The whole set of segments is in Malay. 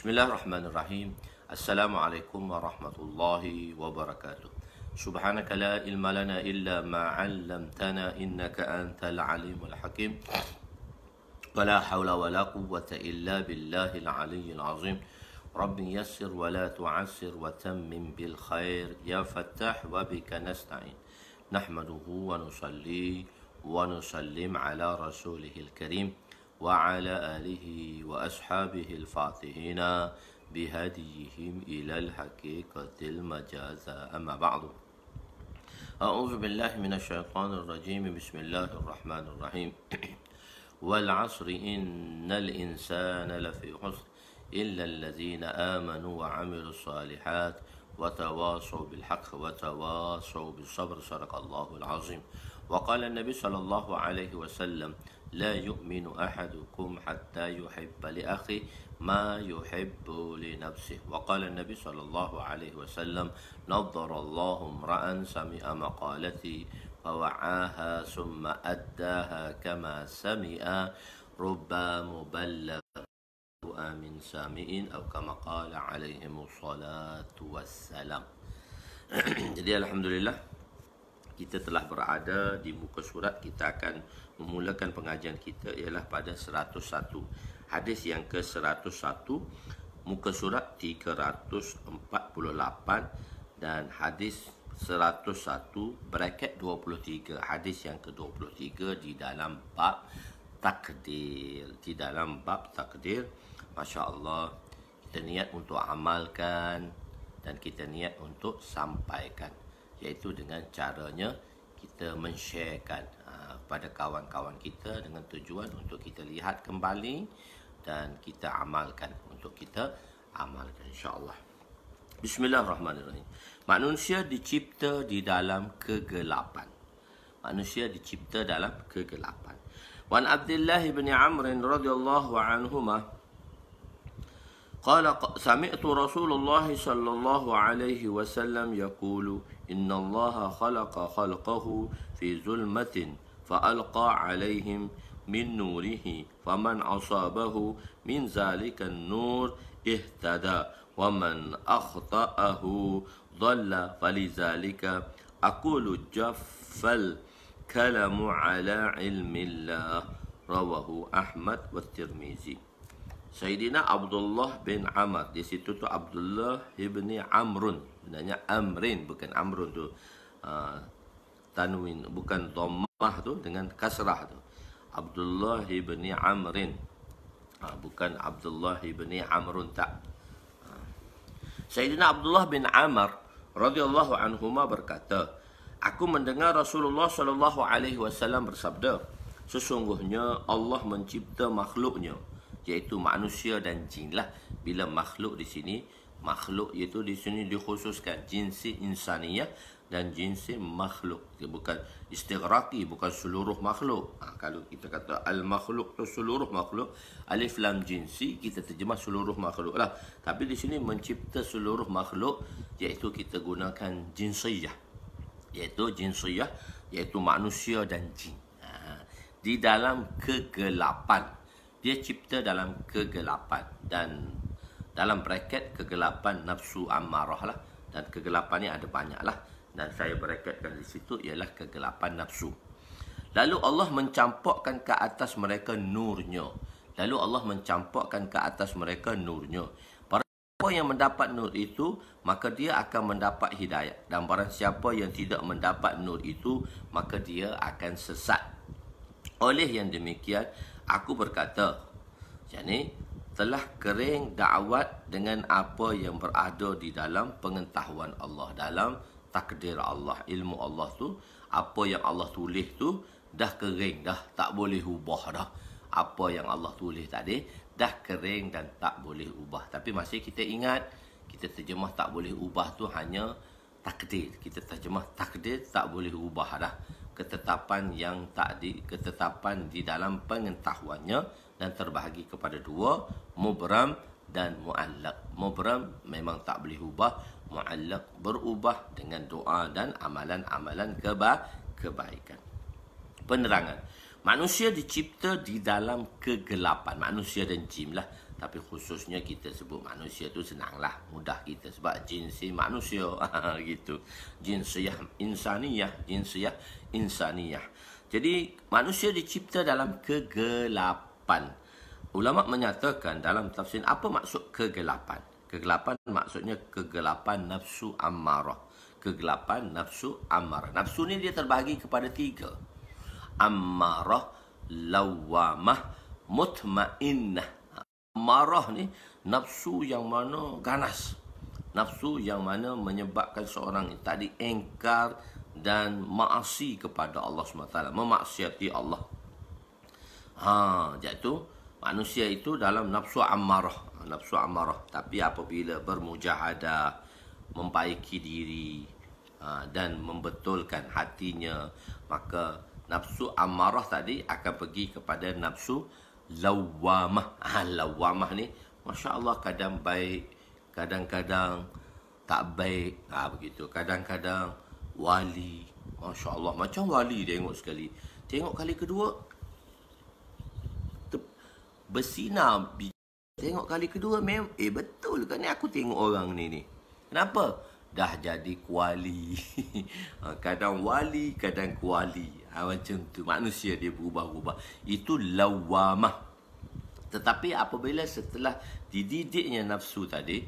Bismillahirrahmanirrahim. Assalamualaikum warahmatullahi wabarakatuh. Subhanaka la ilma lana illa ma 'allamtana innaka antal alimul hakim. Wala haula wala quwwata illa billahil aliyyil azim. Rabbi yassir wa la tu'assir wa tammim bil khair ya fattah wa bika nasta'in. Nahmaduhu wa nusalli wa nusallim ala rasulihil karim وعلى آله وأصحابه الفاتحين بهديهم إلى الحقيقة المجازة أما بعد أعوذ بالله من الشيطان الرجيم بسم الله الرحمن الرحيم والعصر إن الإنسان لفي خسر إلا الذين آمنوا وعملوا الصالحات وتواصوا بالحق وتواصوا بالصبر صدق الله العظيم وقال النبي صلى الله عليه وسلم لا يؤمن أحدكم حتى يحب لأخيه ما يحب لنفسه وقال النبي صلى الله عليه وسلم نظر الله امرأ سمع مقالتي فوعاها ثم أداها كما سمع رب مبلغ من سامع أو كما قال عليهم الصلاة والسلام. Jadi alhamdulillah kita telah berada di muka surat. Kita akan memulakan pengajian kita ialah pada 101. Hadis yang ke-101, muka surat 348 dan hadis 101 bracket 23. Hadis yang ke-23 di dalam bab takdir. Di dalam bab takdir, masya-Allah, kita niat untuk amalkan dan kita niat untuk sampaikan, iaitu dengan caranya kita men-sharekan pada kawan-kawan kita dengan tujuan untuk kita lihat kembali dan kita amalkan, untuk kita amalkan insya-Allah. Bismillahirrahmanirrahim. Manusia dicipta di dalam kegelapan. Manusia dicipta dalam kegelapan. Wan Abdullah bin Amr radhiyallahu anhuma قال سمعت رسول الله صلى الله عليه وسلم يقول إن الله خلق خلقه في ظلمة فألقى عليهم من نوره فمن أصابه من ذلك النور اهتدى ومن أخطأه ضل فلذلك أقول جف الكلام على علم الله رواه أحمد والترمذي. Sayyidina Abdullah bin Amr, di situ tu Abdullah bin Amrun, sebenarnya Amrin, bukan Amrun tu, tanwin, bukan dhammah tu dengan kasrah tu. Abdullah bin Amrin, bukan Abdullah bin Amrun tak. Sayyidina Abdullah bin Amr radhiyallahu anhuma berkata, aku mendengar Rasulullah sallallahu alaihi wasallam bersabda, sesungguhnya Allah mencipta makhluknya, iaitu manusia dan jin lah. Bila makhluk di sini, makhluk iaitu di sini dikhususkan jinsi insaniyah dan jinsi makhluk. Dia bukan istighraqi, bukan seluruh makhluk. Kalau kita kata al-makhluk tu seluruh makhluk, alif lam jinsi, kita terjemah seluruh makhluk lah. Tapi di sini mencipta seluruh makhluk, iaitu kita gunakan jinsiyah, iaitu manusia dan jin. Di dalam kegelapan. Dia cipta dalam kegelapan, dan dalam bracket kegelapan nafsu ammarah lah, dan kegelapan ni ada banyak lah, dan saya bracketkan di situ ialah kegelapan nafsu. Lalu Allah mencampakkan ke atas mereka nurnya. Siapa yang mendapat nur itu, maka dia akan mendapat hidayah, dan barang siapa yang tidak mendapat nur itu, maka dia akan sesat. Oleh yang demikian, aku berkata, yakni telah kering dakwat dengan apa yang berada di dalam pengetahuan Allah, dalam takdir Allah, ilmu Allah tu, apa yang Allah tulis tu dah kering, dah tak boleh ubah dah. Apa yang Allah tulis tadi dah kering dan tak boleh ubah. Tapi masih kita ingat, kita terjemah tak boleh ubah tu hanya takdir. Kita terjemah takdir tak boleh ubah dah. Ketetapan yang ketetapan di dalam pengetahuannya, dan terbahagi kepada dua, mubram dan muallaq. Mubram memang tak boleh ubah, muallaq berubah dengan doa dan amalan-amalan kebaikan. Penerangan. Manusia dicipta di dalam kegelapan, manusia dan jin lah. Tapi khususnya kita sebut manusia tu senanglah, mudah kita sebab jinsi manusia gitu. Jinsiyah insaniyah. Jadi manusia dicipta dalam kegelapan. Ulama menyatakan dalam tafsir apa maksud kegelapan? Kegelapan maksudnya kegelapan nafsu ammarah. Kegelapan nafsu ammarah. Nafsu ni dia terbahagi kepada 3. Ammarah, lawamah, mutmainnah. Marah ni nafsu yang mana ganas. Nafsu yang mana menyebabkan seorang tadi engkar dan maasi kepada Allah SWT. Memaksiati Allah. Jatuh manusia itu dalam nafsu ammarah. Nafsu ammarah. Tapi apabila bermujahadah, membaiki diri dan membetulkan hatinya, maka nafsu ammarah tadi akan pergi kepada nafsu lawamah. Lawamah ni Masya Allah kadang baik, kadang-kadang tak baik. Begitu. Kadang-kadang wali. Masya Allah. Macam wali tengok sekali. Tengok kali kedua bersinar. Tengok kali kedua memang betul kan ni aku tengok orang ni. Kenapa? Dah jadi kuali. Kadang wali, kadang kuali. Macam tu. Manusia dia berubah-ubah. Itu lawamah. Tetapi apabila setelah dididiknya nafsu tadi,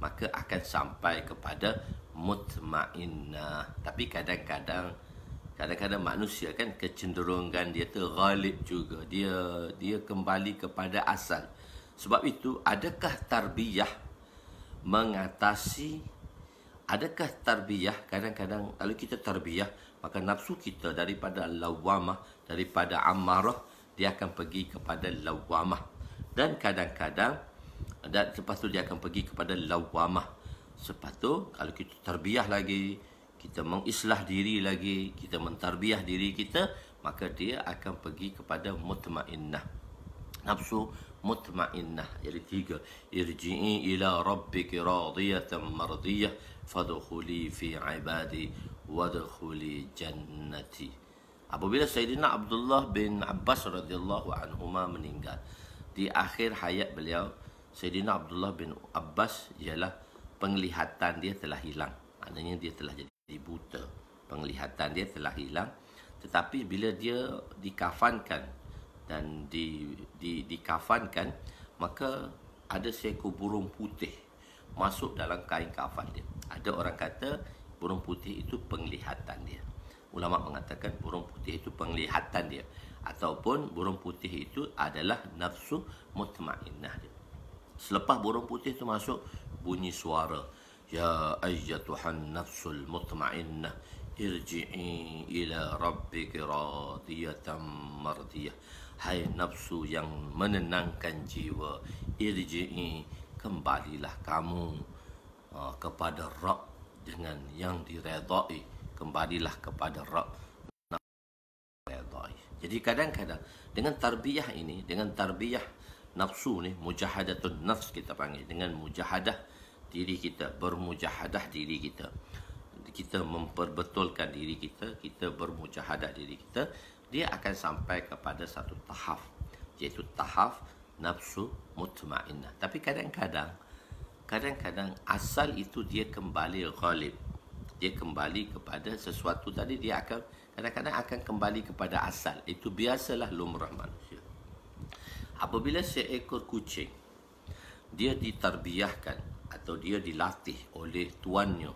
maka akan sampai kepada mutmainnah. Tapi kadang-kadang manusia kan kecenderungan dia tu ghalib juga. Dia kembali kepada asal. Sebab itu adakah tarbiyah mengatasi, adakah tarbiyah kadang-kadang kalau kita tarbiyah maka nafsu kita daripada lawamah, daripada ammarah, dia akan pergi kepada lawamah. Dan kadang-kadang dan lepas tu dia akan pergi kepada lawamah. Lepas tu kalau kita tarbiyah lagi, kita mengislah diri lagi, kita mentarbiyah diri kita, maka dia akan pergi kepada mutmainnah. Nafsu mutmainnah. Jadi 3. Irji'i ila rabbiki radiyatan mardiyah fadkhuli fi ibadi wadkhuli jannati. Apabila Sayyidina Abdullah bin Abbas radhiyallahu anhuma meninggal, di akhir hayat beliau, Sayyidina Abdullah bin Abbas ialah penglihatan dia telah hilang. Maknanya dia telah jadi buta. Penglihatan dia telah hilang. Tetapi bila dia dikafankan dan dikafankan, maka ada seekor burung putih masuk dalam kain kafan dia. Ada orang kata burung putih itu penglihatan dia. Ulama mengatakan burung putih itu penglihatan dia, ataupun burung putih itu adalah nafsu mutmainnah dia. Selepas burung putih itu masuk, bunyi suara, ya ayyatuhan nafsul mutmainnah irji'i ila rabbiki radiyatan mardiyah. Hai nafsu yang menenangkan jiwa, irji'i, kembalilah kamu kepada Rabb dengan yang diredai. Kembalilah kepada Rabb. Jadi kadang-kadang dengan tarbiyah ini, dengan tarbiyah nafsu ni, mujahadatun nafs kita panggil, dengan mujahadah diri kita, bermujahadah diri kita, kita memperbetulkan diri kita, kita bermujahadah diri kita, dia akan sampai kepada satu tahap, iaitu tahap nafsu mutmainnah. Tapi kadang-kadang asal itu dia kembali ghalib. Dia kembali kepada sesuatu tadi, dia akan kadang-kadang akan kembali kepada asal. Itu biasalah lumrah manusia. Apabila seekor kucing dia ditarbiyahkan atau dia dilatih oleh tuannya,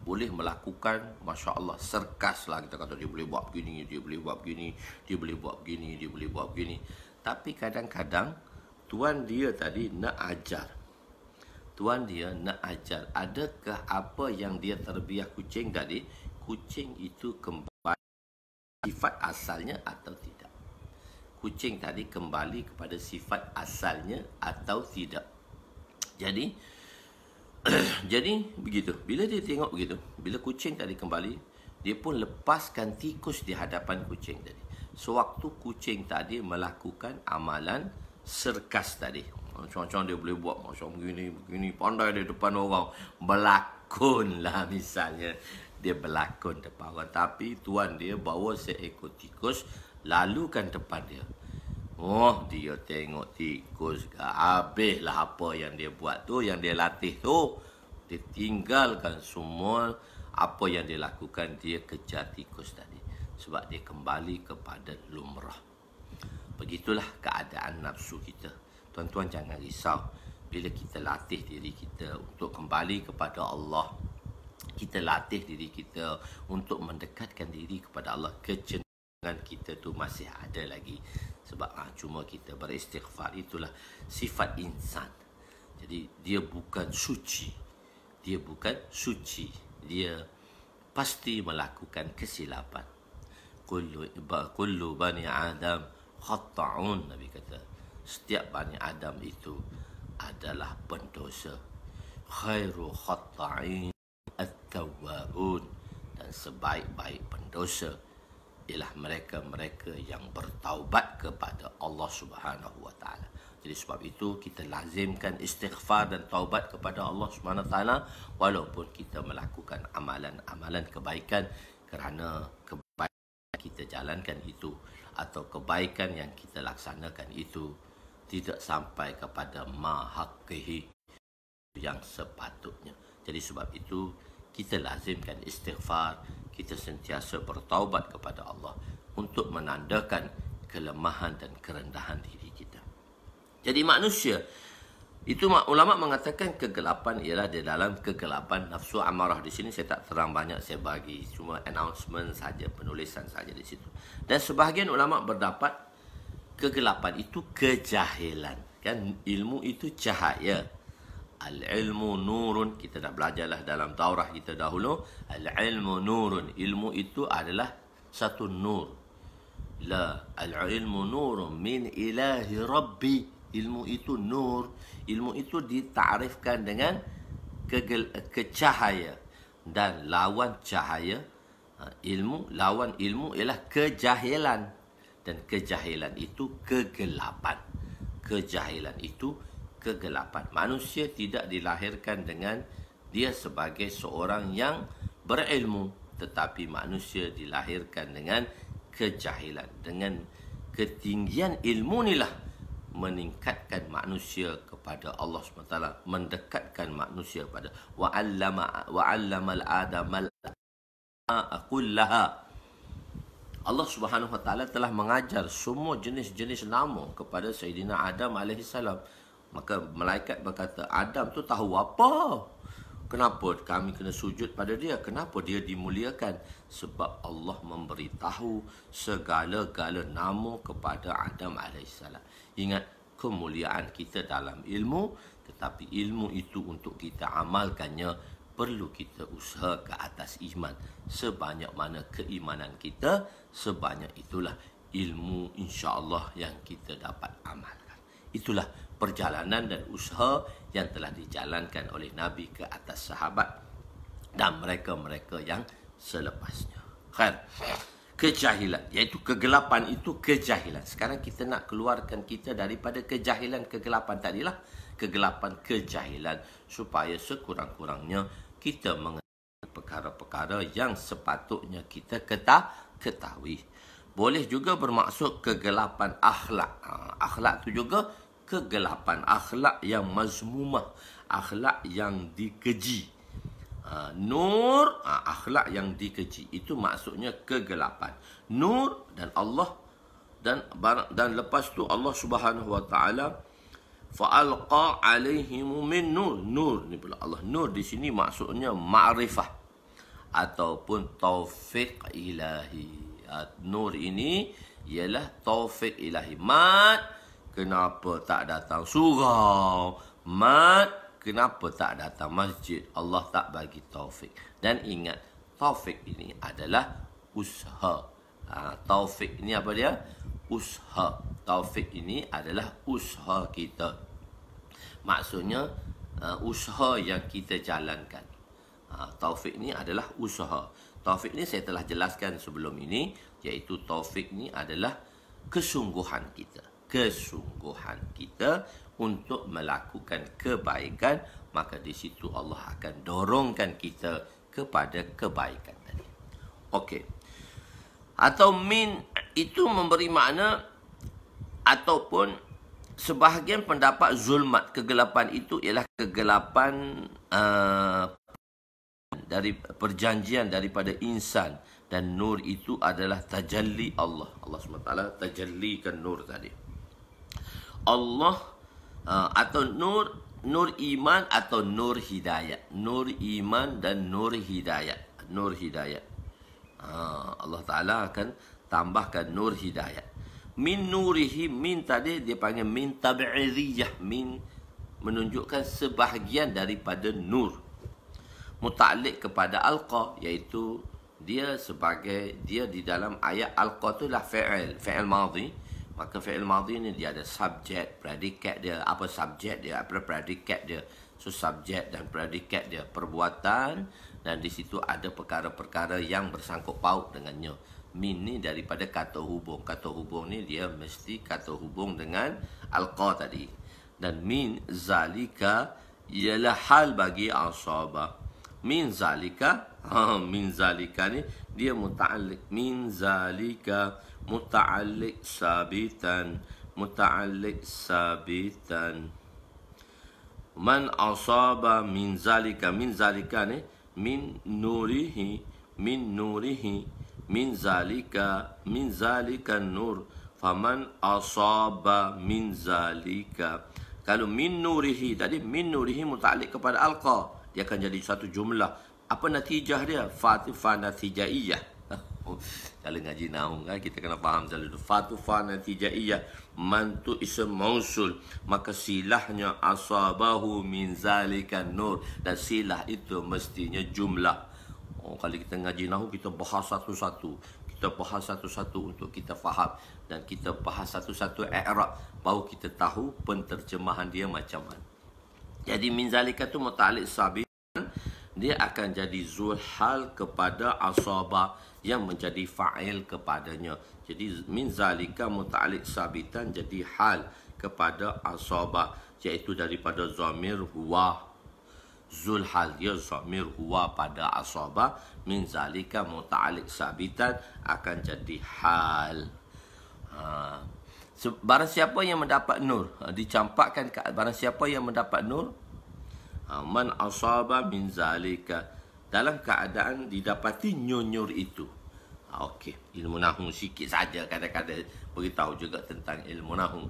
boleh melakukan, Masya Allah, serkas lah kita kata, dia boleh buat begini, dia boleh buat begini, dia boleh buat begini, dia boleh buat begini. Tapi kadang-kadang tuan dia tadi nak ajar. Tuan dia nak ajar, adakah apa yang dia terbiah kucing tadi, kucing itu kembali sifat asalnya atau tidak? Kucing tadi kembali kepada sifat asalnya atau tidak? Jadi begitu. Bila dia tengok begitu, bila kucing tadi kembali, dia pun lepaskan tikus di hadapan kucing tadi. Sewaktu kucing tadi melakukan amalan serkas tadi, macam-macam dia boleh buat, macam begini, pandai di depan orang, berlakonlah misalnya, dia berlakon depan orang. Tapi tuan dia bawa seekor tikus, lalukan depan dia. Oh, dia tengok tikus ke. Habislah apa yang dia buat tu, yang dia latih tu. Dia tinggalkan semua apa yang dia lakukan. Dia kejar tikus tadi. Sebab dia kembali kepada lumrah. Begitulah keadaan nafsu kita. Tuan-tuan jangan risau. Bila kita latih diri kita untuk kembali kepada Allah, kita latih diri kita untuk mendekatkan diri kepada Allah, kecenderungan kita tu masih ada lagi. Sebab cuma kita beristighfar, itulah sifat insan. Jadi dia bukan suci. Dia bukan suci. Dia pasti melakukan kesilapan. Kullu bani Adam khata'un, Nabi kata. Setiap bani Adam itu adalah pendosa. Khairu khata'in at-tawwabun, dan sebaik-baik pendosa ialah mereka-mereka yang bertaubat kepada Allah Subhanahu wa taala. Jadi sebab itu kita lazimkan istighfar dan taubat kepada Allah Subhanahu wa taala walaupun kita melakukan amalan-amalan kebaikan, kerana kebaikan kita jalankan itu atau kebaikan yang kita laksanakan itu tidak sampai kepada mahaqqihi, yang sepatutnya. Jadi sebab itu kita lazimkan istighfar, kita sentiasa bertaubat kepada Allah untuk menandakan kelemahan dan kerendahan diri kita. Jadi manusia itu, ulama mengatakan kegelapan ialah di dalam kegelapan nafsu amarah. Di sini saya tak terang banyak, saya bagi cuma announcement saja, penulisan saja di situ. Dan sebahagian ulama berdapat kegelapan itu kejahilan. Kan ilmu itu cahaya. Al-ilmu nurun, kita dah belajarlah dalam daurah kita dahulu. Al-ilmu nurun, ilmu itu adalah satu nur. La, al-ilmu nurun min ilahi rabbi. Ilmu itu nur. Ilmu itu ditarifkan dengan kecahaya. Dan lawan cahaya, lawan ilmu ialah kejahilan. Dan kejahilan itu kegelapan. Kejahilan itu kegelapan. Manusia tidak dilahirkan dengan dia sebagai seorang yang berilmu, tetapi manusia dilahirkan dengan kejahilan. Dengan ketinggian ilmu inilah meningkatkan manusia kepada Allah SWT, mendekatkan manusia kepada wa'allamal adamal kullaha. Allah Subhanahu Wa Taala telah mengajar semua jenis-jenis nama kepada Sayyidina Adam alaihissalam. Maka malaikat berkata, Adam tu tahu apa? Kenapa kami kena sujud pada dia? Kenapa dia dimuliakan? Sebab Allah memberitahu segala-gala nama kepada Adam alaihissalam. Ingat, kemuliaan kita dalam ilmu, tetapi ilmu itu untuk kita amalkannya perlu kita usaha ke atas iman. Sebanyak mana keimanan kita, sebanyak itulah ilmu insya-Allah yang kita dapat amalkan. Itulah perjalanan dan usaha yang telah dijalankan oleh Nabi ke atas sahabat dan mereka-mereka yang selepasnya. Khair. Kejahilan, iaitu kegelapan itu kejahilan. Sekarang kita nak keluarkan kita daripada kejahilan, kegelapan tadilah, kegelapan kejahilan, supaya sekurang-kurangnya kita mengenal perkara-perkara yang sepatutnya kita ketahui. Boleh juga bermaksud kegelapan akhlak. Akhlak itu juga kegelapan, akhlak yang mazmumah, akhlak yang dikeji. Nur, akhlak yang dikeji, itu maksudnya kegelapan. Nur dan Allah dan lepas tu Allah Subhanahu Wa Taala fa'alqa alaihim min nur. Nur ni pula Allah. Nur di sini maksudnya ma'rifah ataupun taufik ilahi. Nur ini ialah taufik ilahi. Mat, kenapa tak datang surau? Mat, kenapa tak datang masjid? Allah tak bagi taufik. Dan ingat, taufik ini adalah usaha. Taufik ini apa dia? Usaha. Taufik ini adalah usaha kita. Maksudnya usaha yang kita jalankan. Taufik ini adalah usaha. Taufik ini saya telah jelaskan sebelum ini, iaitu taufik ini adalah kesungguhan kita. Kesungguhan kita untuk melakukan kebaikan, maka di situ Allah akan dorongkan kita kepada kebaikan tadi. Okey. Atau min itu memberi makna Ataupun sebahagian pendapat zulmat, kegelapan itu ialah kegelapan dari perjanjian daripada insan, dan nur itu adalah tajalli Allah. Allah SWT tajallikan nur tadi. Allah atau nur iman atau nur hidayat. Nur iman dan nur hidayat. Nur hidayat. Allah Ta'ala akan tambahkan nur hidayat. Min nurihi, min tadi dia panggil min tab'idiyah, min menunjukkan sebahagian daripada nur. Muta'alliq kepada alqa, iaitu dia sebagai, dia di dalam ayat alqa tu lah fi'il madhi. Maka fi'il madhi ni dia ada subjek, predikat dia, apa subjek dia, apa predikat dia. So subjek dan predikat dia perbuatan, dan di situ ada perkara-perkara yang bersangkut paut dengannya. Min ni daripada kata hubung. Kata hubung ni dia mesti kata hubung dengan alqa tadi. Dan min zalika ialah hal bagi asaba. Min zalika, min zalika ni dia muta'alliq. Min zalika muta'alliq sabitan. Muta'alliq sabitan. Man asaba min zalika. Min zalika ni min nurihi. Min nurihi. Min zalika nur, faman asaba min zalika. Kalau min nurihi tadi, min nurihi muta'alliq kepada alqa, dia akan jadi satu jumlah. Apa natijah dia? Fa natijaiyah. Kalau ngaji nahwu kan, kita kena faham selalu fa natijaiyah. Man tu ism mausul, maka silahnya asabahu min zalika nur, dan silah itu mestinya jumlah. Kalau kita ngaji nahwu, kita bahas satu-satu. Kita bahas satu-satu untuk kita faham. Dan kita bahas satu-satu i'rab, baru kita tahu penterjemahan dia macam mana. Jadi min zalika tu muta'alliq sabitan, dia akan jadi zulhal kepada asaba yang menjadi fa'il kepadanya. Jadi min zalika muta'alliq sabitan jadi hal kepada asaba, iaitu daripada zamir huwa. Zulhal dia zamir huwa pada asaba. Min zalika muta'alliq sabitan akan jadi hal. Barang siapa yang mendapat nur, dicampakkan ke barang siapa yang mendapat nur, man asaba min zalika, dalam keadaan didapati nyur itu. Okey, ilmu nahwu sikit saja kadang-kadang beritahu juga tentang ilmu nahwu.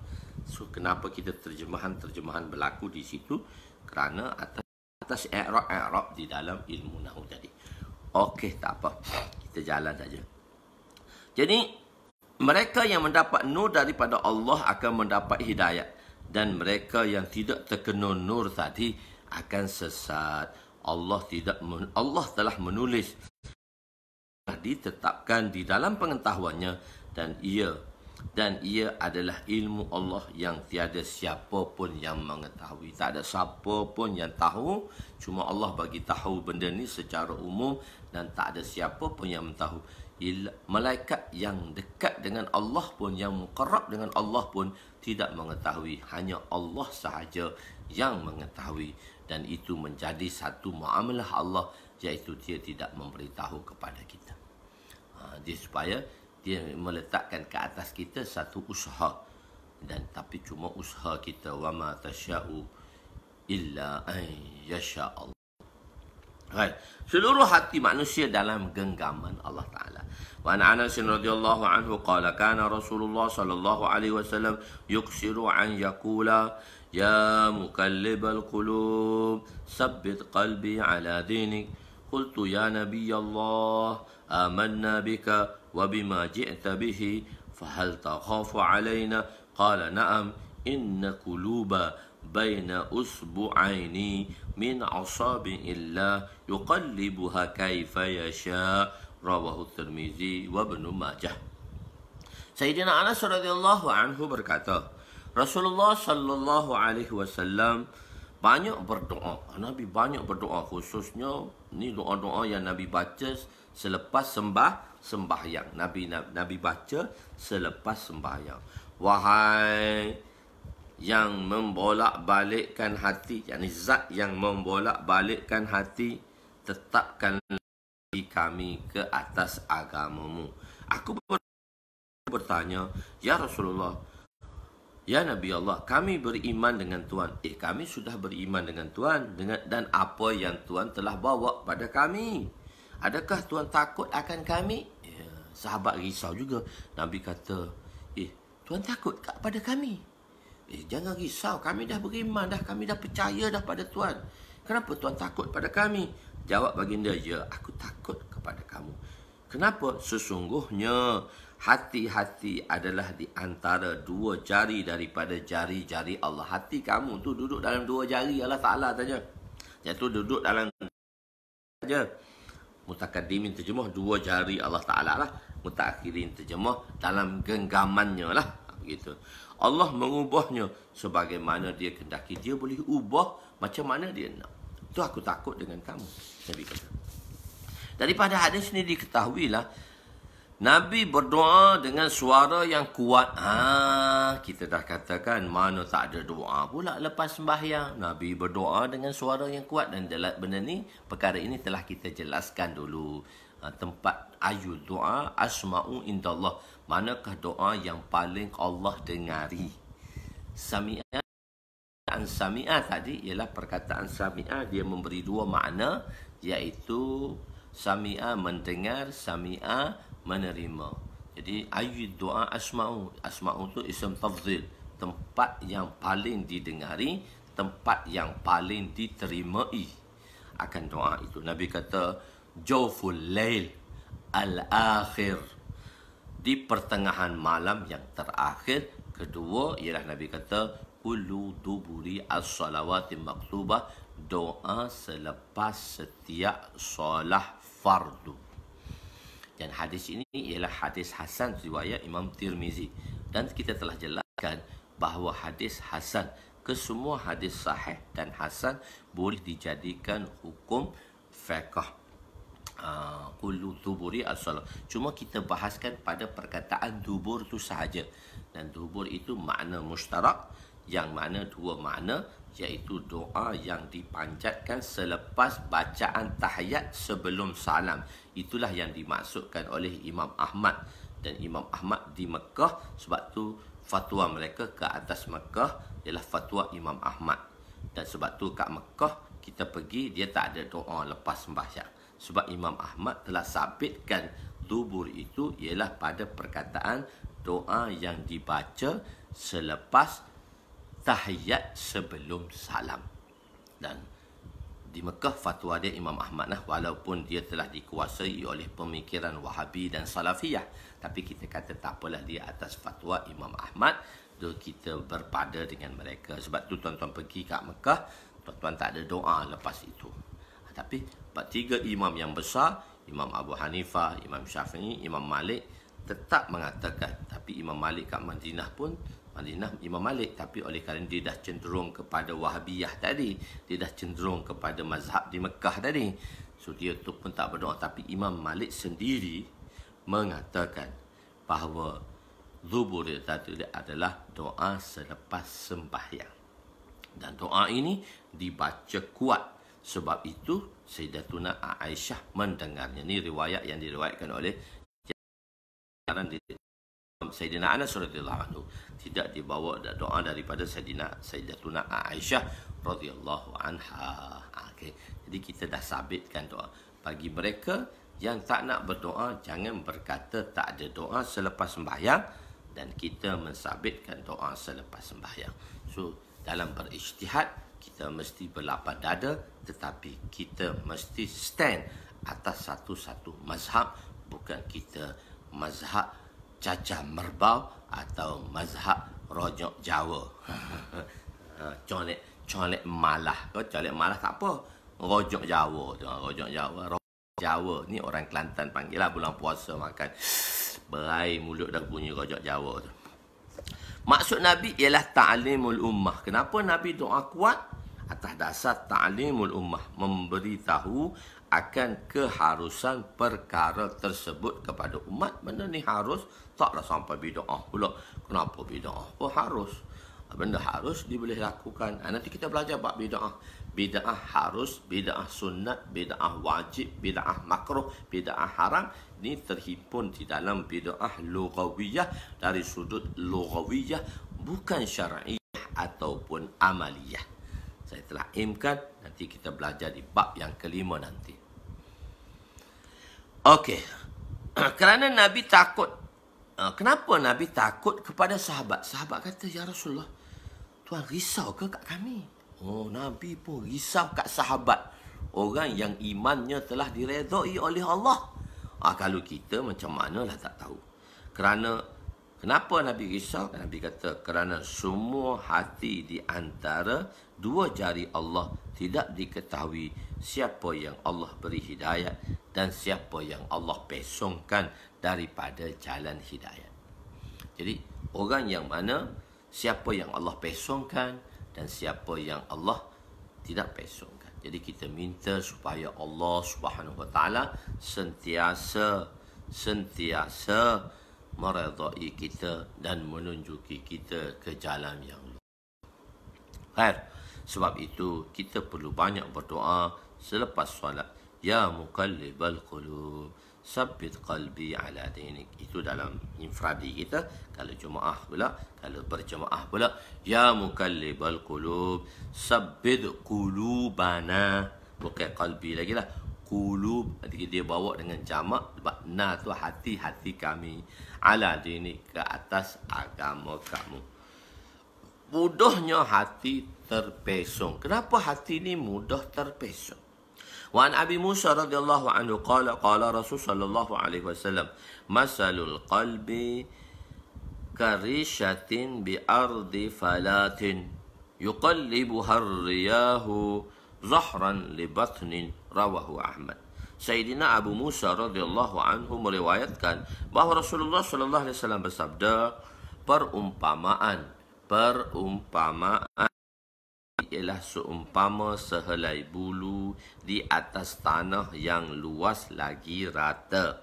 So kenapa kita terjemahan berlaku di situ? Kerana atas i'rab di dalam ilmu nahwu tadi. Okey, tak apa. Kita jalan saja. Jadi, mereka yang mendapat nur daripada Allah akan mendapat hidayat. Dan mereka yang tidak terkena nur tadi akan sesat. Allah telah menulis, ditetapkan di dalam pengetahuannya, dan ia adalah ilmu Allah yang tiada siapa pun yang mengetahui. Tak ada siapa pun yang tahu, cuma Allah bagi tahu benda ni secara umum, dan tak ada siapa pun yang tahu. Malaikat yang dekat dengan Allah pun, yang muqarrab dengan Allah pun tidak mengetahui. Hanya Allah sahaja yang mengetahui, dan itu menjadi satu muamalah Allah, iaitu dia tidak memberitahu kepada kita. Dia supaya dia meletakkan ke atas kita satu usaha, dan tapi cuma usaha kita, wa ma tasya'u illa an yasha Allah. Right. Seluruh hati manusia dalam genggaman Allah Ta'ala. Wa an Anas radhiyallahu anhu qala kana Rasulullah sallallahu alaihi wasallam yuksiru an yaqula ya mukallibal qulub sabbit qalbi ala dinik. Qultu ya nabiy Allah amanna bika wa bima ji'ta bihi fahal takhafu alaina? Qala na'am inna quluba baina usbu'aini min asabi illah yuqallibuha kaifa yasha. Rawahu Tirmizi wa Ibnu Majah. Sayyidina Anas radhiyallahu anhu berkata, Rasulullah sallallahu alaihi wasallam banyak berdoa. Nabi banyak berdoa, khususnya ni doa-doa yang Nabi baca selepas sembahyang. Nabi baca selepas sembahyang. Wahai yang membolak-balikkan hati, yakni zat yang membolak-balikkan hati, tetapkan kami ke atas agamamu. Aku bertanya, ya Rasulullah, Ya Nabi Allah, kami beriman dengan Tuhan. Kami sudah beriman dengan Tuhan dan apa yang Tuhan telah bawa pada kami. Adakah Tuhan takut akan kami? Ya, sahabat risau juga. Nabi kata, Tuhan takut pada kami? Jangan risau, kami dah beriman dah, kami dah percaya dah pada Tuhan. Kenapa Tuhan takut pada kami? Jawab baginda, ya, aku takut kepada kamu. Kenapa? Sesungguhnya hati-hati adalah di antara dua jari daripada jari-jari Allah. Hati kamu tu duduk dalam dua jari Allah Ta'ala saja. Iaitu duduk dalam saja. Mutakaddimin terjemah dua jari Allah Ta'ala lah. Mutakhirin terjemah dalam genggamannya lah. Begitu. Allah mengubahnya sebagaimana dia kehendaki. Dia boleh ubah macam mana dia nak. Itu aku takut dengan kamu, Nabi kata. Daripada hadis ini diketahuilah Nabi berdoa dengan suara yang kuat. Kita dah katakan mana tak ada doa pula lepas sembahyang. Nabi berdoa dengan suara yang kuat, dan benda ni, perkara ini telah kita jelaskan dulu. Tempat ayu doa asma'u indallah. Manakah doa yang paling Allah dengari? Sami'ah. Sami'ah tadi ialah perkataan sami'ah, dia memberi dua makna, iaitu sami'ah mendengar, sami'ah menerima. Jadi ayu doa asma'u. Asma'u tu ism tafdhil, tempat yang paling didengari, tempat yang paling diterimai akan doa itu. Nabi kata jawful lail al-akhir, di pertengahan malam yang terakhir. Kedua ialah Nabi kata kullu duburi as-salawati maktubah, doa selepas setiap solah fardu. Dan hadis ini ialah hadis hasan riwayat Imam Tirmizi. Dan kita telah jelaskan bahawa hadis hasan, kesemua hadis sahih dan hasan boleh dijadikan hukum fiqh. Kullu duburi as-salat. Cuma kita bahaskan pada perkataan dubur itu sahaja. Dan dubur itu makna mustarak, yang mana dua makna, iaitu doa yang dipanjatkan selepas bacaan tahiyat sebelum salam. Itulah yang dimaksudkan oleh Imam Ahmad. Dan Imam Ahmad di Mekah, sebab tu fatwa mereka ke atas Mekah ialah fatwa Imam Ahmad. Dan sebab tu kat Mekah kita pergi, dia tak ada doa lepas sembahyang. Sebab Imam Ahmad telah sabitkan dubur itu ialah pada perkataan doa yang dibaca selepas tahiyat sebelum salam. Dan di Mekah fatwa dia Imam Ahmad lah, walaupun dia telah dikuasai oleh pemikiran Wahabi dan Salafiyah, tapi kita kata tak apalah, dia atas fatwa Imam Ahmad, dan kita berpada dengan mereka. Sebab tu tuan-tuan pergi kat Mekah, tuan-tuan tak ada doa lepas itu. Tapi tiga imam yang besar, Imam Abu Hanifah, Imam Syafi'i, Imam Malik, tetap mengatakan. Tapi Imam Malik kat Madinah pun, Madinah Imam Malik, tapi oleh kerana dia dah cenderung kepada Wahabiyah tadi, dia dah cenderung kepada mazhab di Mekah tadi, so dia tu pun tak berdoa. Tapi Imam Malik sendiri mengatakan bahawa zuhur tadi adalah doa selepas sembahyang, dan doa ini dibaca kuat. Sebab itu Sayyidatuna Aisyah mendengarnya. Ini riwayat yang diriwayatkan oleh Sayyidina Anas radhiyallahu anhu. Tidak dibawa doa daripada Sayyidatuna Aisyah radhiyallahu anha. Okay. Jadi kita dah sabitkan doa. Bagi mereka yang tak nak berdoa, jangan berkata tak ada doa selepas sembahyang, dan kita mensabitkan doa selepas sembahyang. So dalam berijtihad, kita mesti berlapang dada, tetapi kita mesti stand atas satu-satu mazhab, bukan kita mazhab cacah merbau atau mazhab rojok Jawa. Colek malah. Colek malah tak apa. Rojok Jawa tu, rojok Jawa. Rojok Jawa ni orang Kelantan panggil lah, bulan puasa makan berai mulut dah bunyi rojok Jawa tu. Maksud Nabi ialah ta'limul ummah. Kenapa Nabi doa kuat? Atas dasar ta'limul ummah, memberitahu akan keharusan perkara tersebut kepada umat. Benda ni harus, taklah sampai bid'ah pula. Kenapa bid'ah? Oh harus. Benda harus dia boleh lakukan. Nanti kita belajar bab bid'ah. Bid'ah harus, bid'ah sunat, bid'ah wajib, bid'ah makruh, bid'ah haram. Ini terhimpun di dalam bid'ah lughawiyah. Dari sudut lughawiyah, bukan syar'iyah ataupun amaliyah. Saya telah aimkan, nanti kita belajar di bab yang kelima nanti. Okey. Kerana Nabi takut. Kenapa Nabi takut kepada sahabat? Sahabat kata, ya Rasulullah, Tuan risau ke kat kami? Oh, Nabi pun risau kat sahabat. Orang yang imannya telah diredai oleh Allah. Kalau kita macam mana lah tak tahu. Kenapa Nabi risau? Nabi kata, kerana semua hati di antara dua jari Allah tidak diketahui siapa yang Allah beri hidayat dan siapa yang Allah pesongkan daripada jalan hidayat. Jadi, orang yang mana, siapa yang Allah pesongkan dan siapa yang Allah tidak pesongkan. Jadi, kita minta supaya Allah Subhanahu Wa Taala sentiasa meredai kita dan menunjuki kita ke jalan yang lurus. Sebab itu kita perlu banyak berdoa selepas solat. Ya muqallibal qulub, sabbit qalbi ala dinik. Itu dalam infradi kita. Kalau jemaah pula, kalau berjemaah pula, ya muqallibal qulub, sabbit qulubana. Bukan qalbi lagi lah. Qulub, nanti dia bawa dengan jamak. Sebab na tu hati-hati kami. Ala dinik, ke atas agama kamu. Mudahnya hati terpesong. Kenapa hati ni mudah terpesong? Wa an Abi Musa radhiyallahu anhu qala Rasul sallallahu alaihi wasallam, masalul qalbi karishatin bi ardi falatin yuqallibuha ar-riyahu zahran li batnin, rawahu Ahmad. Sayyidina Abu Musa radhiyallahu anhu meriwayatkan bahawa Rasulullah sallallahu alaihi wasallam bersabda, perumpamaan ialah seumpama sehelai bulu di atas tanah yang luas lagi rata.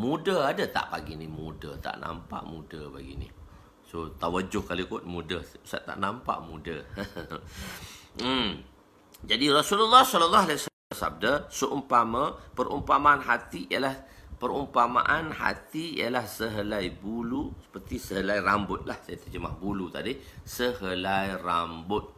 Muda ada tak pagi ni? Muda tak nampak muda pagi ni. So tawajuh kali kot muda. Ustaz tak nampak muda. Jadi Rasulullah sallallahu alaihi wasallam bersabda, perumpamaan hati ialah sehelai bulu, seperti sehelai rambut lah. Saya terjemah bulu tadi. Sehelai rambut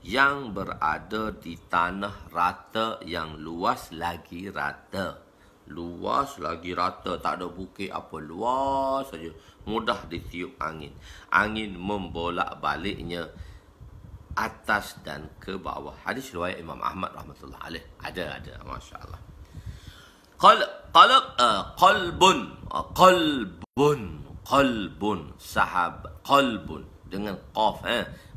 yang berada di tanah rata yang luas lagi rata. Luas lagi rata. Tak ada bukit apa, luas saja. Mudah ditiup angin. Angin membolak-baliknya atas dan ke bawah. Hadis riwayat Imam Ahmad rahmatullah alaih. Ada, masya-Allah. Qalbun, sahabat. Qalbun dengan qaf,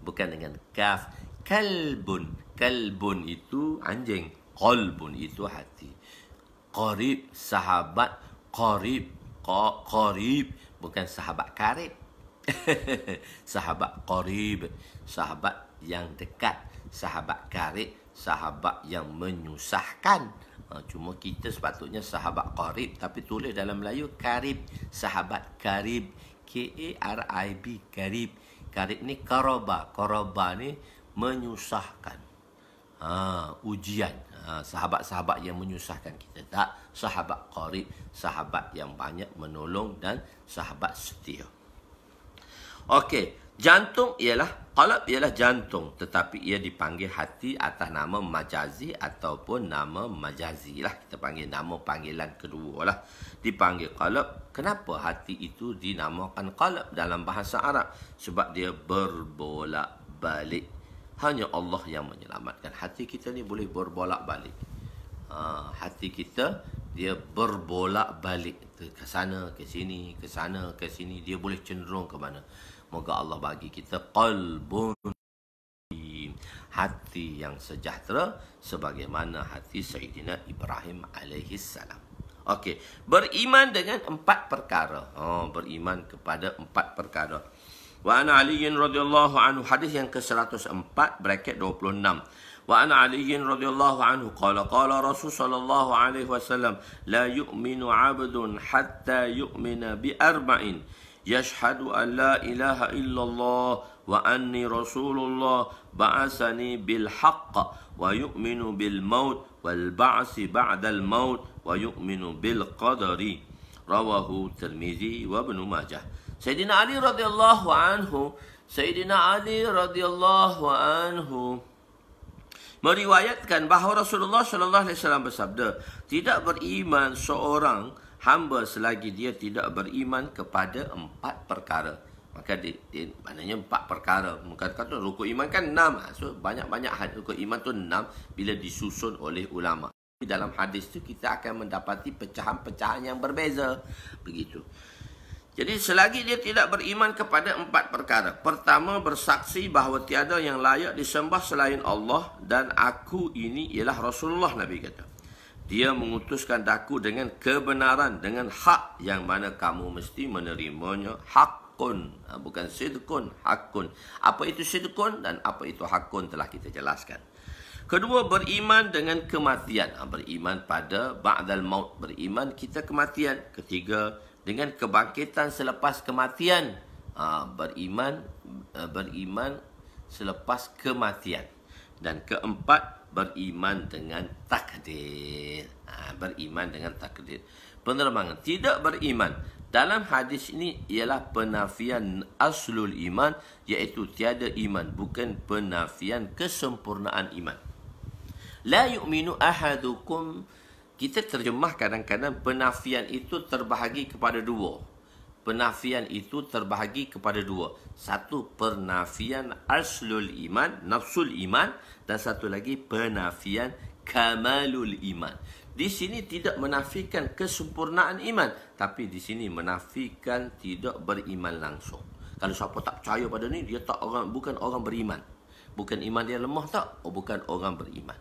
bukan dengan kaf. Kalbun itu anjing, qalbun itu hati. Qarib, sahabat. Qarib bukan sahabat karib. Sahabat qarib, sahabat yang dekat. Sahabat karib, sahabat yang menyusahkan. Cuma kita sepatutnya sahabat qarib, tapi tulis dalam Melayu karib. Sahabat karib, K-A-R-I-B, karib. Karib ni qaraba. Qaraba ni menyusahkan. Ujian. Sahabat-sahabat yang menyusahkan kita. Tak. Sahabat qarib, sahabat yang banyak menolong dan sahabat setia. Okey. Jantung qalb ialah jantung, tetapi ia dipanggil hati atas nama majazi ataupun nama majazi lah. Kita panggil nama panggilan kedua lah. Dipanggil qalb. Kenapa hati itu dinamakan qalb dalam bahasa Arab? Sebab dia berbolak-balik. Hanya Allah yang menyelamatkan. Hati kita ni boleh berbolak-balik. Hati kita dia berbolak-balik ke sana, ke sini, ke sana, ke sini. Dia boleh cenderung ke mana. Moga Allah bagi kita qalbun, hati yang sejahtera sebagaimana hati Sayyidina Ibrahim alaihi salam. Okey, beriman dengan 4 perkara. Beriman kepada 4 perkara. Wa ana Ali radhiyallahu anhu, hadis yang ke-104 bracket 26. Wa ana Ali radhiyallahu anhu qala Rasul sallallahu alaihi wasallam, la yu'minu 'abdun hatta yu'mina bi arba'in. Yashhadu an la ilaha illallah wa anni rasulullah ba'asani bil haqq wa yu'minu bil maut wal ba'si ba'dal maut wa yu'minu bil qadari Rawahu Tirmizi wa Ibnu Majah. Sayyidina Ali radhiyallahu anhu meriwayatkan bahawa Rasulullah sallallahu alaihi wasallam bersabda, tidak beriman seorang hamba selagi dia tidak beriman kepada 4 perkara. Maka maknanya 4 perkara. Bukan kata rukun iman kan 6. So banyak-banyak rukun iman tu 6 bila disusun oleh ulama. Dalam hadis tu kita akan mendapati pecahan-pecahan yang berbeza. Begitu. Jadi selagi dia tidak beriman kepada 4 perkara. Pertama, bersaksi bahawa tiada yang layak disembah selain Allah dan aku ini ialah Rasulullah, Nabi kata. Dia mengutuskan daku dengan kebenaran, dengan hak yang mana kamu mesti menerimanya. Hakun, bukan sidqun, hakun. Apa itu sidqun dan apa itu hakun telah kita jelaskan. Kedua, beriman dengan kematian. Beriman pada ba'dal maut. Beriman kita kematian. Ketiga, dengan kebangkitan selepas kematian. Beriman selepas kematian. Dan keempat, beriman dengan takdir. Beriman dengan takdir. Penerbangan. Tidak beriman. Dalam hadis ini ialah penafian aslul iman, iaitu tiada iman. Bukan penafian kesempurnaan iman. La yu'minu ahadukum. Kita terjemah kadang-kadang penafian itu terbahagi kepada 2. Penafian itu terbahagi kepada 2. Satu, penafian aslul iman, nafsul iman. Dan satu lagi, penafian kamalul iman. Di sini tidak menafikan kesempurnaan iman. Tapi di sini menafikan tidak beriman langsung. Kalau siapa tak percaya pada ni, dia bukan orang beriman. Bukan iman dia lemah tak? Bukan orang beriman.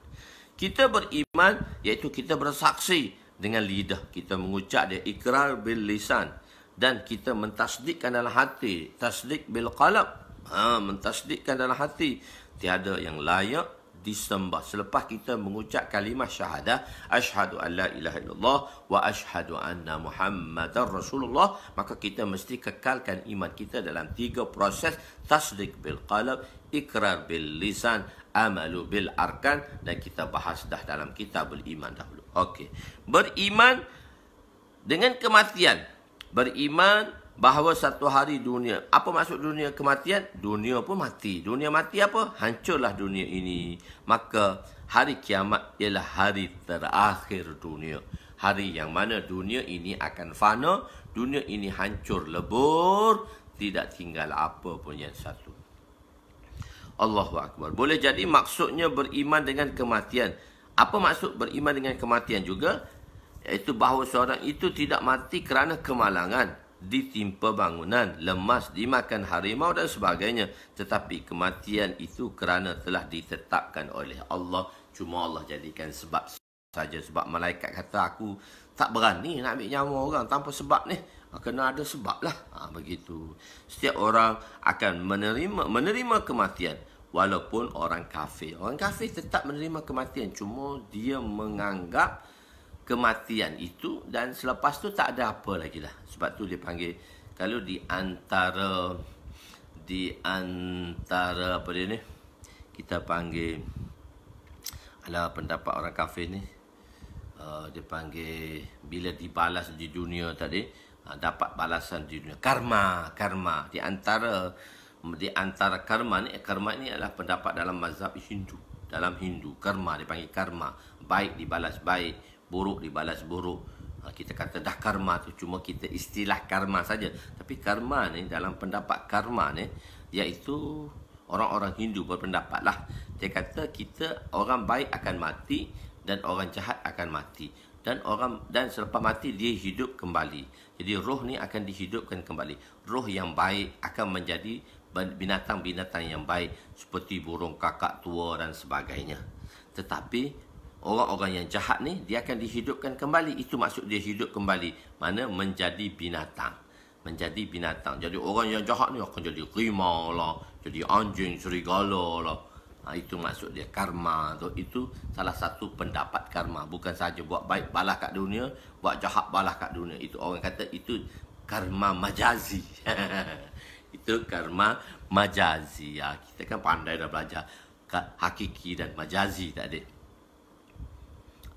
Kita beriman, iaitu kita bersaksi dengan lidah. Kita mengucap dia ikrar bil lisan. Dan kita mentasdikkan dalam hati. Tasdik bil qalab. Mentasdikkan dalam hati. Tiada yang layak disembah. Selepas kita mengucap kalimah syahadah, asyhadu an la ilaha illallah wa asyhadu anna Muhammadar Rasulullah, maka kita mesti kekalkan iman kita dalam 3 proses: tasdik bil qalb, ikrar bil lisan, amalu bil arkan. Dan kita bahas dah dalam kitabul iman dahulu. Okey. Beriman dengan kematian. Beriman bahawa satu hari dunia. Apa maksud dunia kematian? Dunia pun mati. Dunia mati apa? Hancurlah dunia ini. Maka hari kiamat ialah hari terakhir dunia. Hari yang mana dunia ini akan fana. Dunia ini hancur lebur. Tidak tinggal apa pun yang satu. Allahu Akbar. Boleh jadi maksudnya beriman dengan kematian. Apa maksud beriman dengan kematian juga? Iaitu bahawa seorang itu tidak mati kerana kemalangan, ditimpa bangunan, lemas, dimakan harimau dan sebagainya. Tetapi kematian itu kerana telah ditetapkan oleh Allah. Cuma Allah jadikan sebab saja. Sebab malaikat kata, aku tak berani nak ambil nyawa orang tanpa sebab ni. Kena ada sebab lah. Begitu. Setiap orang akan menerima kematian. Walaupun orang kafir. Orang kafir tetap menerima kematian. Cuma dia menganggap kematian itu dan selepas tu tak ada apa lagi lah. Sebab tu dia panggil, kalau di antara apa dia ni, kita panggil, ala pendapat orang kafir ni, dia panggil bila dibalas di dunia tadi, dapat balasan di dunia. Karma. Di antara karma ni adalah pendapat dalam mazhab Hindu. Dalam Hindu, karma dipanggil karma. Baik dibalas baik, buruk dibalas buruk. Kita kata dah karma tu, cuma kita istilah karma saja. Tapi karma ni, dalam pendapat karma ni, iaitu orang-orang Hindu berpendapat lah. Dia kata kita, orang baik akan mati dan orang jahat akan mati. Dan selepas mati dia hidup kembali. Jadi roh ni akan dihidupkan kembali. Roh yang baik akan menjadi binatang-binatang yang baik, seperti burung kakak tua dan sebagainya. Tetapi orang-orang yang jahat ni, dia akan dihidupkan kembali. Itu maksud dia hidup kembali. Mana? Menjadi binatang. Menjadi binatang. Jadi orang yang jahat ni akan jadi harimau lah, jadi anjing, serigala lah. Itu maksud dia. Karma tu. Itu salah satu pendapat karma. Bukan saja buat baik balas kat dunia, buat jahat balas kat dunia. Itu orang kata itu karma majazi. Itu karma majazi. Kita kan pandai dah belajar hakiki dan majazi tadi.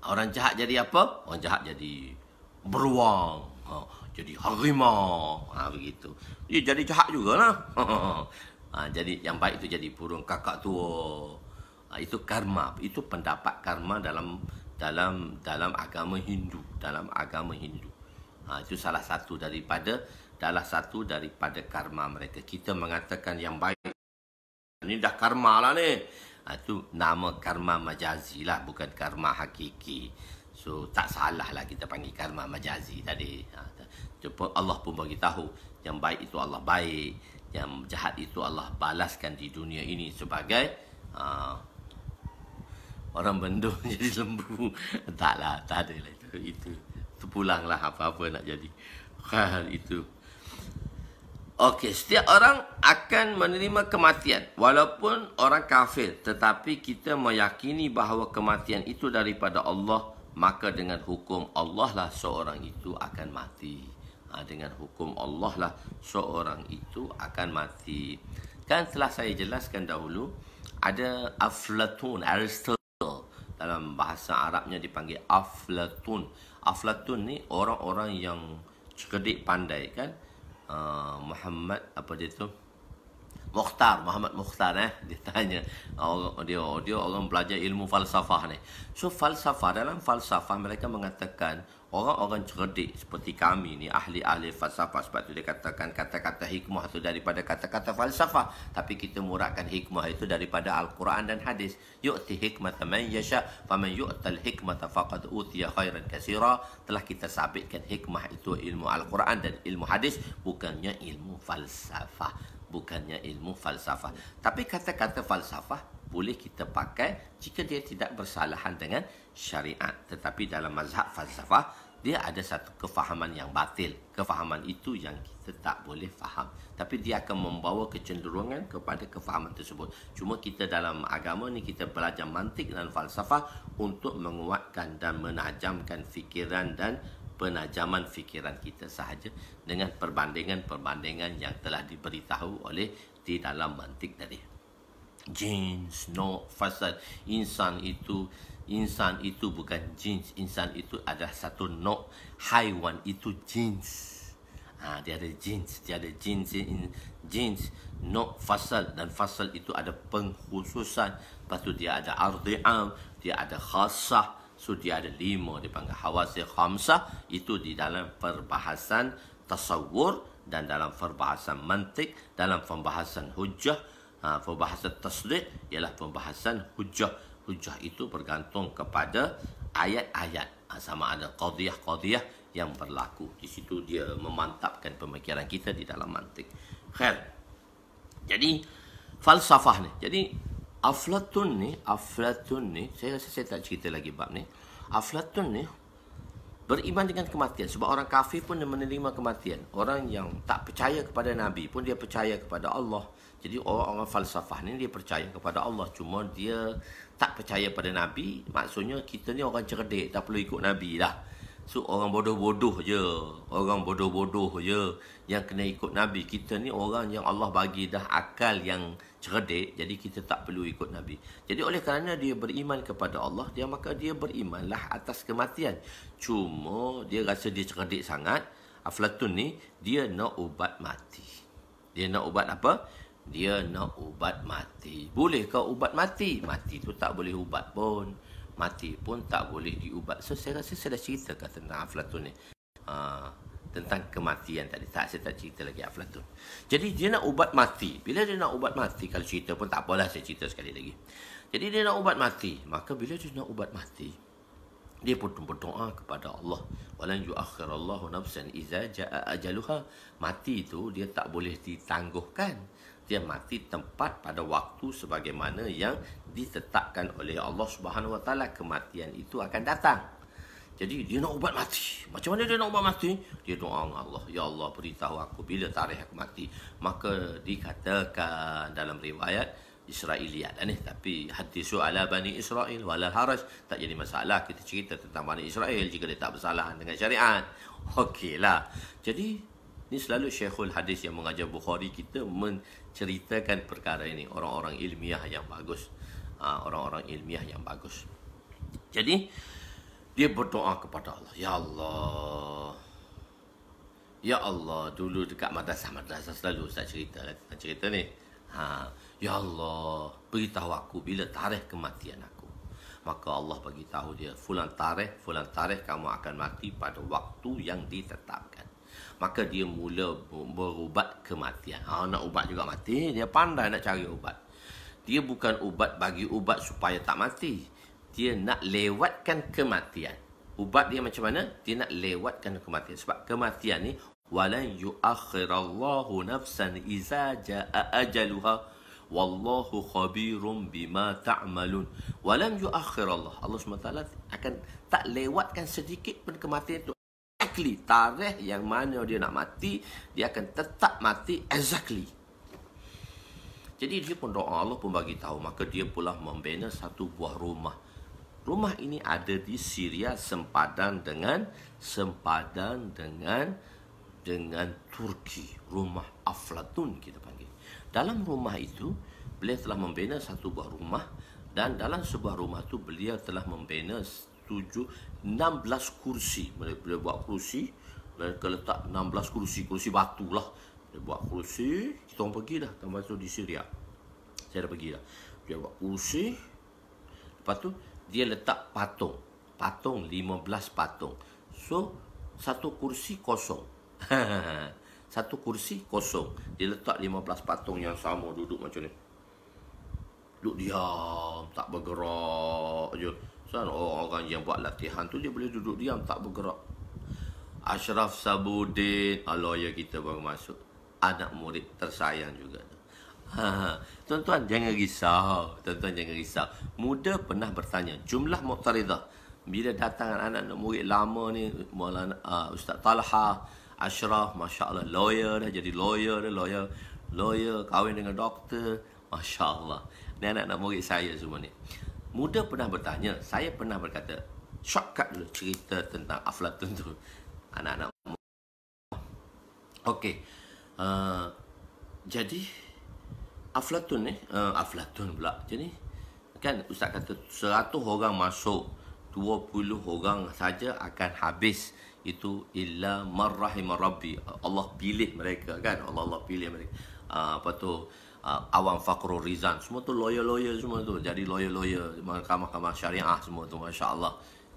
Orang jahat jadi apa? Orang jahat jadi beruang. jadi harimau. Begitu. Dia jadi jahat jugalah. Jadi yang baik itu jadi burung kakak tua. Itu karma. Itu pendapat karma dalam agama Hindu. Itu salah satu daripada karma mereka. Kita mengatakan yang baik ni dah karma lah ni. Itu nama karma majazi lah, bukan karma hakiki. So tak salah lah kita panggil karma majazi tadi. Allah pun bagi tahu yang baik itu Allah baik, yang jahat itu Allah balaskan di dunia ini sebagai orang bendung jadi lembu. Taklah, tak ada lah itu pulanglah apa-apa nak jadi. Itu. Okey, setiap orang akan menerima kematian walaupun orang kafir, tetapi kita meyakini bahawa kematian itu daripada Allah, maka dengan hukum Allah lah seorang itu akan mati. Dengan hukum Allah lah seorang itu akan mati. Kan telah saya jelaskan dahulu, ada Aflatun, Aristotle, dalam bahasa Arabnya dipanggil Aflatun. Aflatun ni orang-orang yang cerdik pandai kan. Muhammad apa dia tu? Muhammad Mukhtar dia tanya, dia orang belajar ilmu falsafah ni. So dalam falsafah mereka mengatakan orang-orang cerdik seperti kami ni ahli-ahli falsafah, sebab tu dia katakan kata-kata hikmah itu daripada kata-kata falsafah, tapi kita murakkan hikmah itu daripada Al-Quran dan hadis. Yu'ti hikmata man yasha faman yu'tal hikmata faqad utiya khairan katsira. Telah kita sabitkan hikmah itu ilmu Al-Quran dan ilmu hadis, bukannya ilmu falsafah. Tapi kata-kata falsafah boleh kita pakai jika dia tidak bersalahan dengan syariat. Tetapi dalam mazhab falsafah, dia ada satu kefahaman yang batil. Kefahaman itu yang kita tak boleh faham. Tapi dia akan membawa kecenderungan kepada kefahaman tersebut. Cuma kita dalam agama ni, kita belajar mantik dan falsafah untuk menguatkan dan menajamkan fikiran dan penajaman fikiran kita sahaja dengan perbandingan-perbandingan yang telah diberitahu oleh di dalam mantik tadi. Jins, no, fasad. Insan itu bukan jins. Insan itu adalah satu no. Haiwan itu jins. Dia ada jins. Jins, no, fasal. Dan fasal itu ada pengkhususan. Lepas tu dia ada ardi'am, dia ada khasah. So dia ada 5, dipanggil hawasih khamsah. Itu di dalam perbahasan tasawur dan dalam perbahasan mantik, dalam pembahasan hujjah, pembahasan tasdiq ialah pembahasan hujjah. Hujjah itu bergantung kepada ayat-ayat, sama ada qadiyah-qadiyah yang berlaku. Di situ dia memantapkan pemikiran kita di dalam mantik. Khair. Jadi falsafah ni. Jadi Aflatun ni, saya rasa saya tak cerita lagi bab ni. Aflatun ni beriman dengan kematian. Sebab orang kafir pun dia menerima kematian. Orang yang tak percaya kepada Nabi pun dia percaya kepada Allah. Jadi orang-orang falsafah ni dia percaya kepada Allah. Cuma dia tak percaya pada Nabi. Maksudnya kita ni orang cerdik, tak perlu ikut Nabi dah. So orang bodoh-bodoh je. Yang kena ikut Nabi. Kita ni orang yang Allah bagi dah akal yang cerdik, jadi kita tak perlu ikut Nabi. Jadi oleh kerana dia beriman kepada Allah, maka dia berimanlah atas kematian. Cuma dia rasa dia cerdik sangat. Aflatun ni dia nak ubat mati. Dia nak ubat apa? Dia nak ubat mati. Bolehkah ubat mati? Mati tu tak boleh ubat pun. Mati pun tak boleh diubat. So saya rasa saya dah ceritakan tentang Aflatun ni. Tentang kematian tadi. Saya tak cerita lagi Aflatun. Jadi dia nak ubat mati. Bila dia nak ubat mati, kalau cerita pun tak apalah, saya cerita sekali lagi. Jadi dia nak ubat mati. Maka bila dia nak ubat mati, dia pun berdoa kepada Allah. Walan yuakhirallahu nafsan iza jaa ajaluha. Mati itu dia tak boleh ditangguhkan. Dia mati tempat pada waktu sebagaimana yang ditetapkan oleh Allah Subhanahu Wa Taala. Kematian itu akan datang. Jadi dia nak ubat mati. Macam mana dia nak ubat mati? Dia doa dengan Allah. Ya Allah, beritahu aku bila tarikh aku mati. Maka dikatakan dalam riwayat Israiliyat ni, tapi hadisu ala Bani Israel walal haraj. Tak jadi masalah kita cerita tentang Bani Israel jika dia tak bersalahan dengan syariat. Okeylah. Jadi ni selalu Syekhul Hadis yang mengajar Bukhari kita menceritakan perkara ini. Orang-orang ilmiah yang bagus. Jadi dia berdoa kepada Allah. Ya Allah, Ya Allah, dulu dekat madrasah selalu Ustaz cerita ni. Ya Allah, beritahu aku bila tarikh kematian aku. Maka Allah bagi tahu dia, fulan tarikh kamu akan mati pada waktu yang ditetapkan. Maka dia mula berubat kematian. Nak ubat juga mati, dia pandai nak cari ubat. Dia bukan bagi ubat supaya tak mati. Dia nak lewatkan kematian. Ubat dia macam mana? Dia nak lewatkan kematian. Sebab kematian ni, walan yuakhirallahu nafsan iza jaa ajaluha wallahu khabirum bima ta'malun. Walan yuakhirallah. Allah SWT akan tak lewatkan sedikit pun kematian itu. Exactly tarikh yang mana dia nak mati, dia akan tetap mati exactly. Jadi dia pun doa, Allah pun bagi tahu. Maka dia pula membina satu buah rumah. Rumah ini ada di Syria sempadan dengan Turki. Rumah Aflatun kita panggil. Dalam rumah itu beliau telah membina satu buah rumah, dan dalam sebuah rumah itu beliau telah membina 16 kursi. Beliau buat kursi, mereka letak 16 kursi batu lah. Dia buat kursi, kita orang pergi dah tempat tu di Syria. Saya dah pergi dah. Dia buat kursi, lepas tu dia letak patung 15 patung. So satu kursi kosong. Satu kursi kosong. Dia letak 15 patung yang sama duduk macam ni. Duduk diam, tak bergerak je. So, orang yang buat latihan tu dia boleh duduk diam, tak bergerak. Ashraf Sabuddin, lawyer kita baru masuk. Anak murid tersayang juga. Tuan-tuan jangan risau. Muda pernah bertanya, jumlah Muqtaridah bila datangan anak murid lama ni, Maulana Ustaz Talha, Ashraf, Masya Allah, lawyer dah, jadi lawyer, kahwin dengan doktor, Masya Allah. Ni anak-anak murid saya semua ni. Muda pernah bertanya, saya pernah berkata, shortcut dulu cerita tentang Aflatun tu. Anak-anak okey. Jadi Aflatun ni, Aflatun pula. Jadi kan Ustaz kata 100 orang masuk, 20 orang saja akan habis. Itu illa marrahimar rabbi. Allah pilih mereka kan. Allah pilih mereka. Apa tu? Awam Fakhrul Rizan. Semua tu lawyer semua tu. Jadi lawyer mahkamah syariah semua tu. Masya Allah.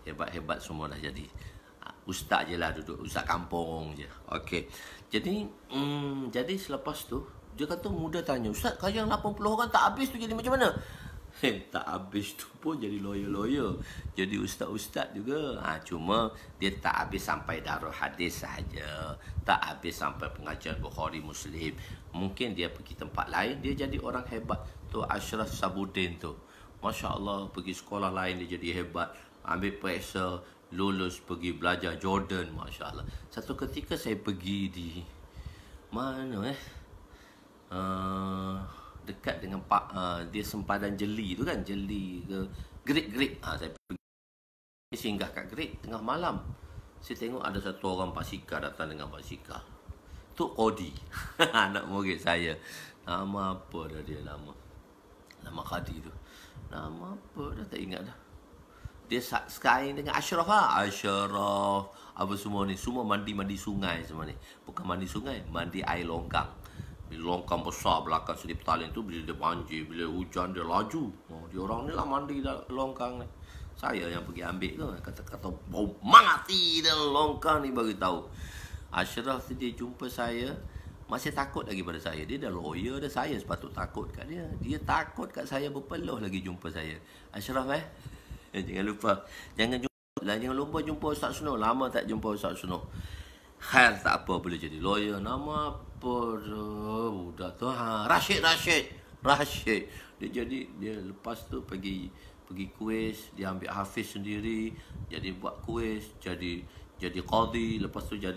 Hebat semua dah jadi. Ustaz je lah duduk. Ustaz kampung je. Okey. Jadi selepas tu dia kata, muda tanya, Ustaz, kalau yang 80 orang tak habis tu jadi macam mana? Tak habis tu pun jadi lawyer. Jadi ustaz-ustaz juga. Cuma dia tak habis sampai darul hadis sahaja. Tak habis sampai pengajian Bukhari Muslim. Mungkin dia pergi tempat lain, dia jadi orang hebat. Tu Ashraf Sabuddin tu, Masya Allah, pergi sekolah lain dia jadi hebat. Ambil periksa, lulus, pergi belajar Jordan, Masya Allah. Satu ketika saya pergi di mana dekat dengan dia sempadan Jeli tu kan, Jeli ke Great. Saya pergi singgah kat Great tengah malam. Saya tengok ada satu orang basikal datang dengan basikal. Tu Qadi. Anak murid saya. Nama apa dah dia, nama Qadi tu. Nama apa dah tak ingat dah. Dia sekarang dengan Ashraf Ashraf apa semua ni, semua mandi sungai semua ni. Bukan mandi sungai, mandi air longkang. Longkang besar belakang Seri Petaling tu, bila dia banjir, bila hujan dia laju. Dia orang ni lah mandi dalam longkang ni. Saya yang pergi ambil tu, kata bau mati dalam longkang ni, bagi tahu. Ashraf dia jumpa saya, masih takut lagi pada saya. Dia dah lawyer dah, saya sepatut takut kat dia. Dia takut kat saya, berpeluh lagi jumpa saya. Ashraf jangan lupa, jangan lupa jumpa Ustaz Sunor. Lama tak jumpa Ustaz Sunor. Khair, tak apa, boleh jadi lawyer. Nama apa budak tu? Rashid. Dia lepas tu pergi kuis, dia ambil hafiz sendiri, jadi buat kuis, jadi qadi, lepas tu dah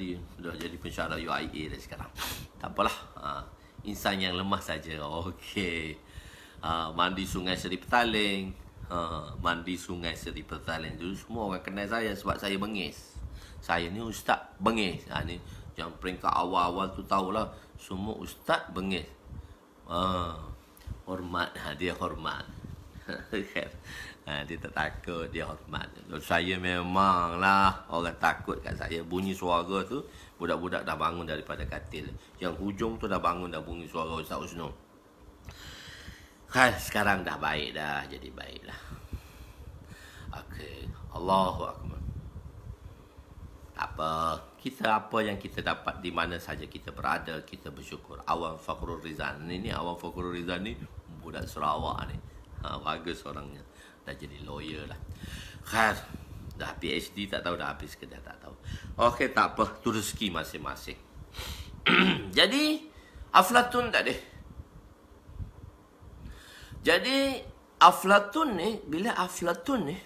jadi pensyarah UIA dah sekarang. Tak apalah. Insan yang lemah saja. Okey. Mandi sungai Seri Petaling. Mandi sungai Seri Petaling. Dulu semua orang kenal saya sebab saya bengis. Saya ni ustaz bengis. Ni yang peringkat awal-awal tu tahulah, semua ustaz bengis. Hormat, dia hormat. Dia tak takut, dia hormat. Saya memanglah orang takut kat saya. Bunyi suara tu, budak-budak dah bangun daripada katil. Yang hujung tu dah bangun, dah bunyi suara Ustaz Husnul. Kan sekarang dah baik dah, jadi baik dah. Okey, Allahu Akbar. Tak apa, kita apa yang kita dapat di mana saja kita berada, kita bersyukur. Awam Fakhrul Rizal ni Awam Fakhrul Rizal ni budak Sarawak ni. Bagus orangnya. Dah jadi lawyer lah. Kan, dah PhD tak tahu dah habis ke dah tak tahu. Okey, tak apa, tu rezeki masing-masing. Jadi Aflatun tak ada. Jadi Aflatun ni, bila Aflatun ni,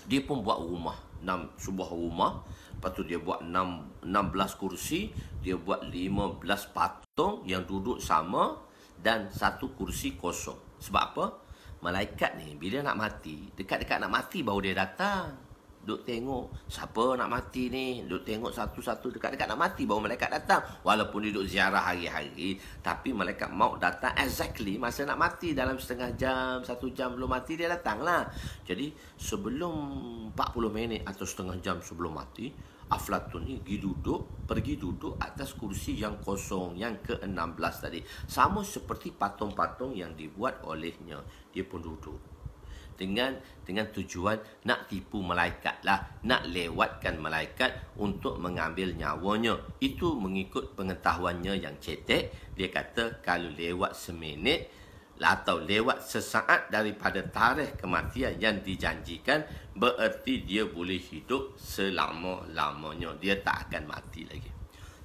dia pun buat rumah, sebuah rumah. Lepas tu dia buat 16 kursi, dia buat 15 patung yang duduk sama dan satu kursi kosong. Sebab apa? Malaikat ni bila nak mati, dekat-dekat nak mati baru dia datang. Duk tengok siapa nak mati ni, duk tengok satu-satu, dekat-dekat nak mati baru malaikat datang. Walaupun dia duk ziarah hari-hari, tapi malaikat maut datang exactly masa nak mati, dalam setengah jam, 1 jam belum mati dia datang lah. Jadi sebelum 40 minit atau setengah jam sebelum mati, Aflatun ni pergi duduk atas kursi yang kosong, yang ke-16 tadi. Sama seperti patung-patung yang dibuat olehnya. Dia pun duduk. Dengan tujuan nak tipu malaikat lah. Nak lewatkan malaikat untuk mengambil nyawanya. Itu mengikut pengetahuannya yang cetek. Dia kata kalau lewat seminit atau lewat sesaat daripada tarikh kematian yang dijanjikan, bererti dia boleh hidup selama-lamanya. Dia tak akan mati lagi.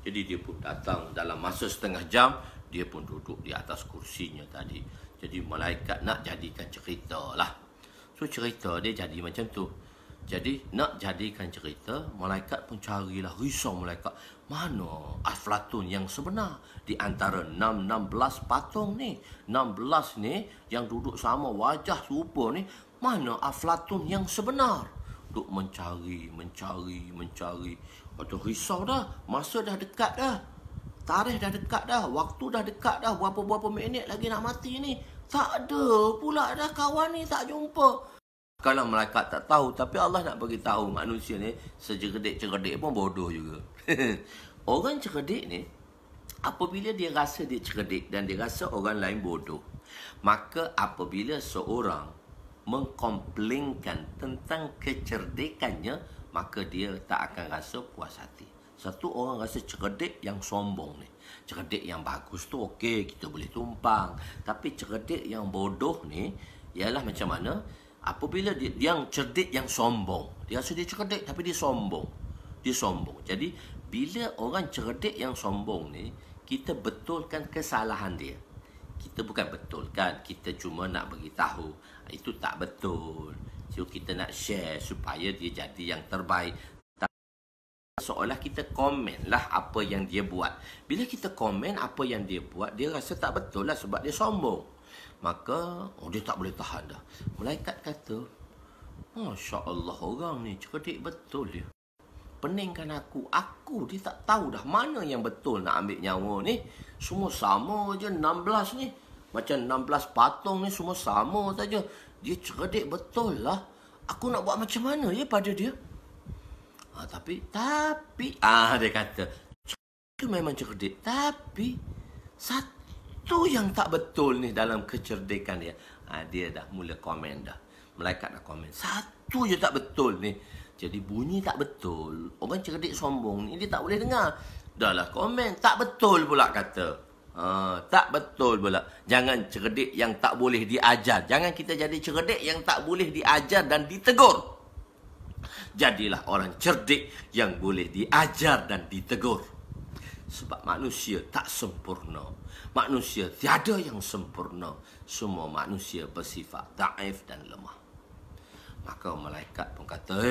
Jadi dia pun datang dalam masa setengah jam, dia pun duduk di atas kursinya tadi. Jadi malaikat nak jadikan cerita lah. So cerita dia jadi macam tu. Jadi nak jadikan cerita, malaikat pun carilah, risau malaikat. Mana Aflatun yang sebenar di antara 16 patung ni? 16 ni yang duduk sama wajah serupa ni, mana Aflatun yang sebenar? Duk mencari. Atau risau dah, masa dah dekat dah. Tarikh dah dekat dah, waktu dah dekat dah, berapa minit lagi nak mati ni. Tak ada pula dah kawan ni, tak jumpa. Kalau malaikat tak tahu, tapi Allah nak bagi tahu manusia ni secerdik-cerdik pun bodoh juga. Orang cerdik ni, apabila dia rasa dia cerdik dan dia rasa orang lain bodoh, maka apabila seorang mengkomplainkan tentang kecerdikannya, maka dia tak akan rasa puas hati. Satu orang rasa cerdik yang sombong ni. Cerdik yang bagus tu okey, kita boleh tumpang. Tapi cerdik yang bodoh ni, ialah macam mana? Apabila dia yang cerdik yang sombong, dia rasa dia cerdik tapi dia sombong. Jadi bila orang cerdik yang sombong ni, kita betulkan kesalahan dia. Kita bukan betulkan, kita cuma nak bagi tahu itu tak betul. So kita nak share supaya dia jadi yang terbaik. Seolah kita komen lah apa yang dia buat. Bila kita komen apa yang dia buat, dia rasa tak betul lah sebab dia sombong. Maka dia tak boleh tahan dah. Malaikat kata, Masya Allah, orang ni cerdik betul dia. Peningkan aku dia tak tahu dah mana yang betul nak ambil nyawa ni. Semua sama je 16 ni. Macam 16 patung ni semua sama saja. Dia cerdik betul lah. Aku nak buat macam mana ya pada dia? Tapi dia kata, itu memang cerdik. Tapi satu yang tak betul ni dalam kecerdikan dia. Dia dah mula komen dah. Malaikat dah komen. Satu je tak betul ni. Jadi bunyi tak betul. Orang cerdik sombong ni dia tak boleh dengar. Dah lah komen. Tak betul pula kata. Tak betul pula. Jangan cerdik yang tak boleh diajar. Jangan kita jadi cerdik yang tak boleh diajar dan ditegur. Jadilah orang cerdik yang boleh diajar dan ditegur. Sebab manusia tak sempurna. Manusia tiada yang sempurna. Semua manusia bersifat daif dan lemah. Maka malaikat pun kata,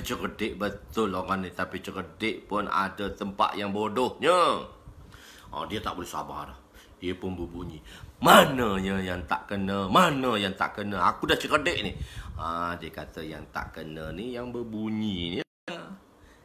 cerdik betul orang ni. Tapi cerdik pun ada tempat yang bodohnya. Dia tak boleh sabar dah. Dia pun berbunyi. Mananya yang tak kena? Mana yang tak kena? Aku dah cerdik ni. Dia kata yang tak kena ni yang berbunyi ni.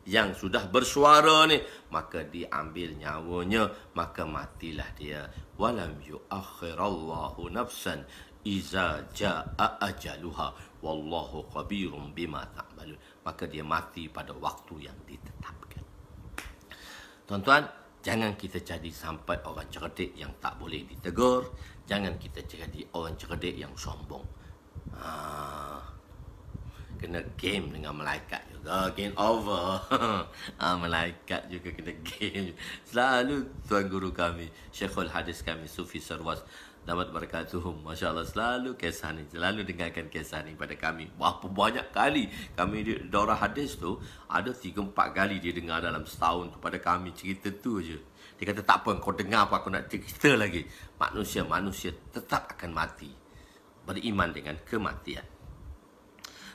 Yang sudah bersuara ni, maka diambil nyawanya, maka matilah dia. Walam yuakhirallahu nafsan iza jaa ajaluha wallahu khabirum bima ta'malun. Maka dia mati pada waktu yang ditetapkan. Tuan-tuan, jangan kita jadi sampai orang cerdik yang tak boleh ditegur. Jangan kita jadi orang cerdik yang sombong. Kena game dengan malaikat juga. Game over. Malaikat juga kena game. Selalu tuan guru kami, Syekhul Hadis kami, Sufi Sarwas, dapat barakatuhum, Masya Allah, selalu kisah ni, selalu dengarkan kisah ni pada kami. Berapa banyak kali kami di daurah hadis tu, ada 3-4 kali dia dengar dalam setahun tu pada kami cerita tu je. Dia kata tak apa, kau dengar apa aku nak cerita lagi. Manusia tetap akan mati. Beriman dengan kematian.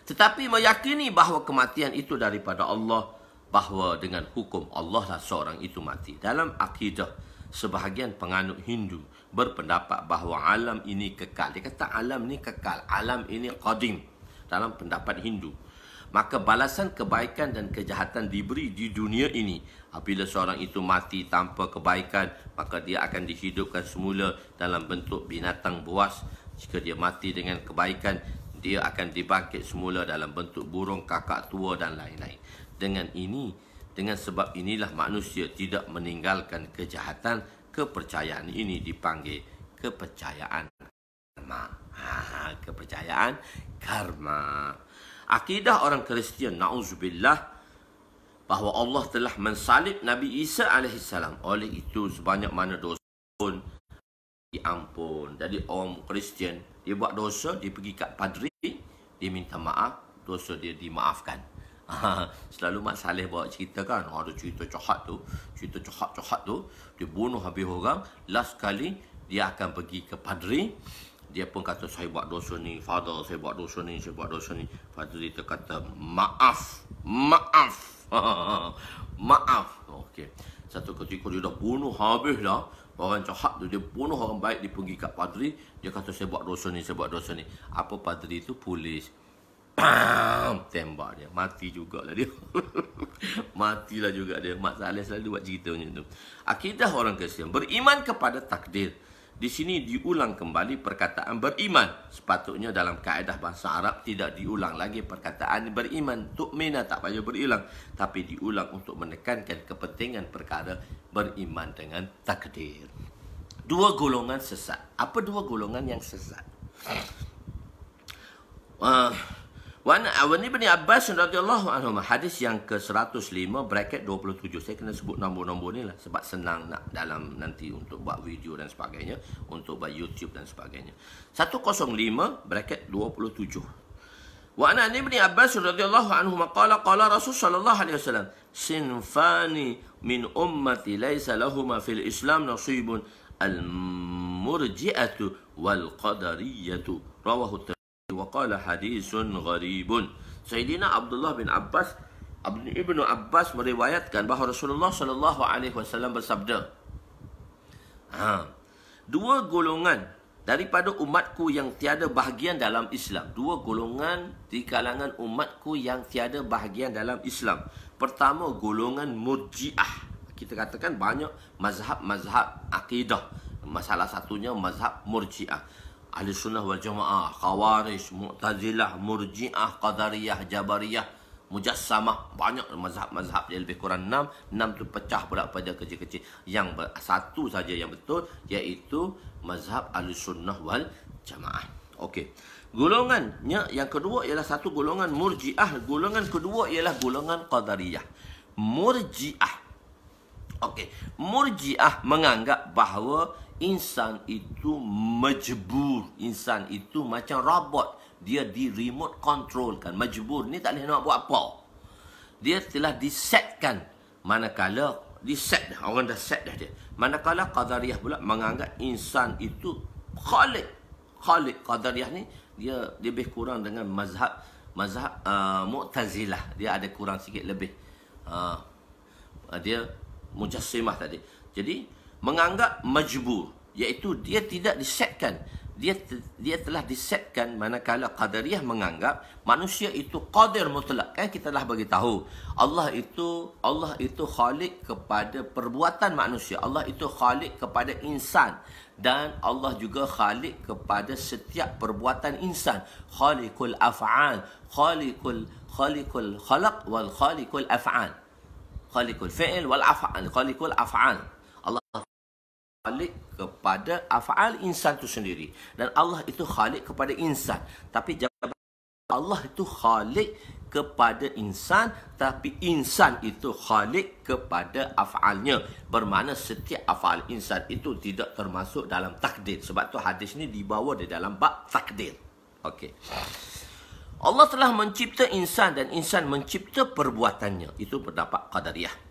Tetapi meyakini bahawa kematian itu daripada Allah, bahawa dengan hukum Allah lah seorang itu mati. Dalam akidah, sebahagian penganut Hindu berpendapat bahawa alam ini kekal. Dia kata alam ini kekal, alam ini qadim. Dalam pendapat Hindu, maka balasan kebaikan dan kejahatan diberi di dunia ini. Apabila seorang itu mati tanpa kebaikan, maka dia akan dihidupkan semula dalam bentuk binatang buas. Jika dia mati dengan kebaikan, dia akan dibangkit semula dalam bentuk burung, kakak tua dan lain-lain. Dengan sebab inilah manusia tidak meninggalkan kejahatan. Kepercayaan ini dipanggil kepercayaan karma. Kepercayaan karma. Akidah orang Kristian, na'udzubillah, bahawa Allah telah mensalib Nabi Isa AS. Oleh itu sebanyak mana dosa pun diampun. Jadi orang Kristian, dia buat dosa, dia pergi kat padri, dia minta maaf, dosa dia dimaafkan. Selalu Mak Saleh bawa cerita kan, ada cerita jahat tu, dia bunuh habis orang, last kali dia akan pergi ke padri, dia pun kata saya buat dosa ni, father saya buat dosa ni, padri tu kata maaf. Maaf. Okey. Satu ketika dia dah bunuh habis dah orang jahat tu, dia bunuh orang baik, dia pergi kat padri, dia kata saya buat dosa ni. Apa padri tu? Polis. Tembak dia, mati jugalah dia. Matilah juga dia. Mak Saleh selalu buat cerita macam tu. Akidah orang Kristian beriman kepada takdir. Di sini diulang kembali perkataan beriman. Sepatutnya dalam kaedah bahasa Arab tidak diulang lagi perkataan beriman. Tu'mina tak payah berulang, tapi diulang untuk menekankan kepentingan perkara beriman dengan takdir. Dua golongan sesat. Apa dua golongan yang sesat? Wan Ibn Abbas radhiyallahu anhu, hadis yang ke-105 bracket 27. Saya kena sebut nombor-nombor ni lah sebab senang nak dalam nanti untuk buat video dan sebagainya, untuk buat YouTube dan sebagainya. 105 bracket 27. Wa an Ibn Abbas radhiyallahu anhu qala qala Rasul sallallahu alaihi wasallam, sinfani min ummati laysa lahum fil Islam nasibun, al-murji'atu wal qadariyatu. Rawahu Waqala hadisun gharibun. Sayyidina Abdullah bin Abbas, Ibnu Abbas meriwayatkan bahawa Rasulullah sallallahu alaihi wasallam bersabda, dua golongan daripada umatku yang tiada bahagian dalam Islam. Dua golongan di kalangan umatku yang tiada bahagian dalam Islam. Pertama, golongan Murji'ah. Kita katakan banyak mazhab-mazhab akidah. Masalah satunya mazhab Murji'ah. Ahli Sunnah wal Jamaah, Khawarij, Mu'tazilah, Murji'ah, Qadariyah, Jabariyah, Mujassamah. Banyak mazhab-mazhab dia, lebih kurang 6. 6 tu pecah pula pada kecil-kecil. Yang satu saja yang betul, iaitu mazhab Ahli Sunnah wal Jamaah. Okey. Golongannya yang kedua ialah satu golongan Murji'ah. Golongan kedua ialah golongan Qadariyah. Murji'ah. Okey. Murji'ah menganggap bahawa insan itu majbur. Insan itu macam robot. Dia di remote control kan. Majbur ni tak boleh nak buat apa. Dia telah disetkan. Manakala diset dah. Orang dah set dah dia. Manakala Qadariyah pula menganggap insan itu khaliq. Qadariyah ni dia lebih kurang dengan mazhab Mu'tazilah. Dia ada kurang sikit lebih. Dia Mujassimah tadi. Jadi menganggap majbur, iaitu dia tidak disetkan. dia telah disetkan, manakala Qadariyah menganggap manusia itu qadir mutlak. Kan kita telah bagi tahu Allah itu khalik kepada perbuatan manusia. Allah itu khalik kepada insan, dan Allah juga khalik kepada setiap perbuatan insan. Khaliqul af'al, khaliqul khalaq wal khaliqul af'al. Khaliqul fi'il wal af'al, khaliqul af'al. Allah khalik kepada af'al insan itu sendiri, dan Allah itu khalik kepada insan. Tapi Allah itu khalik kepada insan, tapi insan itu khalik kepada af'alnya. Bermakna setiap af'al insan itu tidak termasuk dalam takdir. Sebab tu hadis ni dibawa di dalam bab takdir. Okey. Allah telah mencipta insan dan insan mencipta perbuatannya. Itu pendapat Qadariyah.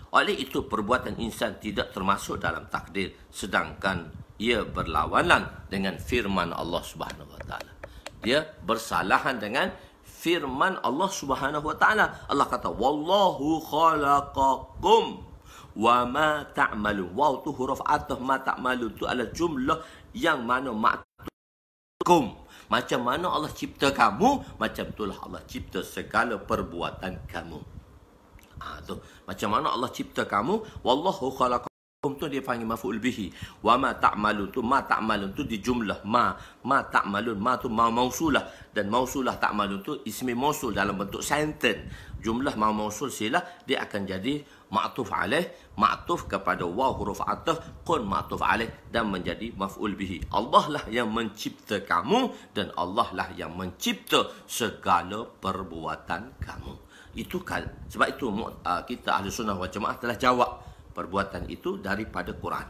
Oleh itu perbuatan insan tidak termasuk dalam takdir, sedangkan ia berlawanan dengan firman Allah Subhanahu Wa Taala. Dia bersalahan dengan firman Allah Subhanahu Wa Taala. Allah kata wallahu khalaqakum wa ma ta'malun. Waw tu huruf ataf, ma ta'malun tu adalah jumlah yang mana ma'tum. Macam mana Allah cipta kamu, macam itulah Allah cipta segala perbuatan kamu. Tu macam mana Allah cipta kamu. Wallahu khalaqakum tu dia panggil maf'ul bihi. Wa ma ta'malun tu, ma ta'malun tu di jumlah ma ta'malun. Ma tu ma mausulah, dan mausulah ta'malun tu ismi mausul dalam bentuk sentence. Jumlah ma mausul silah dia akan jadi ma'tuf alaih, ma'tuf kepada waw huruf ataf, kun ma'tuf alaih, dan menjadi maf'ul bihi. Allah lah yang mencipta kamu, dan Allah lah yang mencipta segala perbuatan kamu. Itu kan, sebab itu kita Ahli Sunnah wal Jamaah telah jawab perbuatan itu daripada Quran.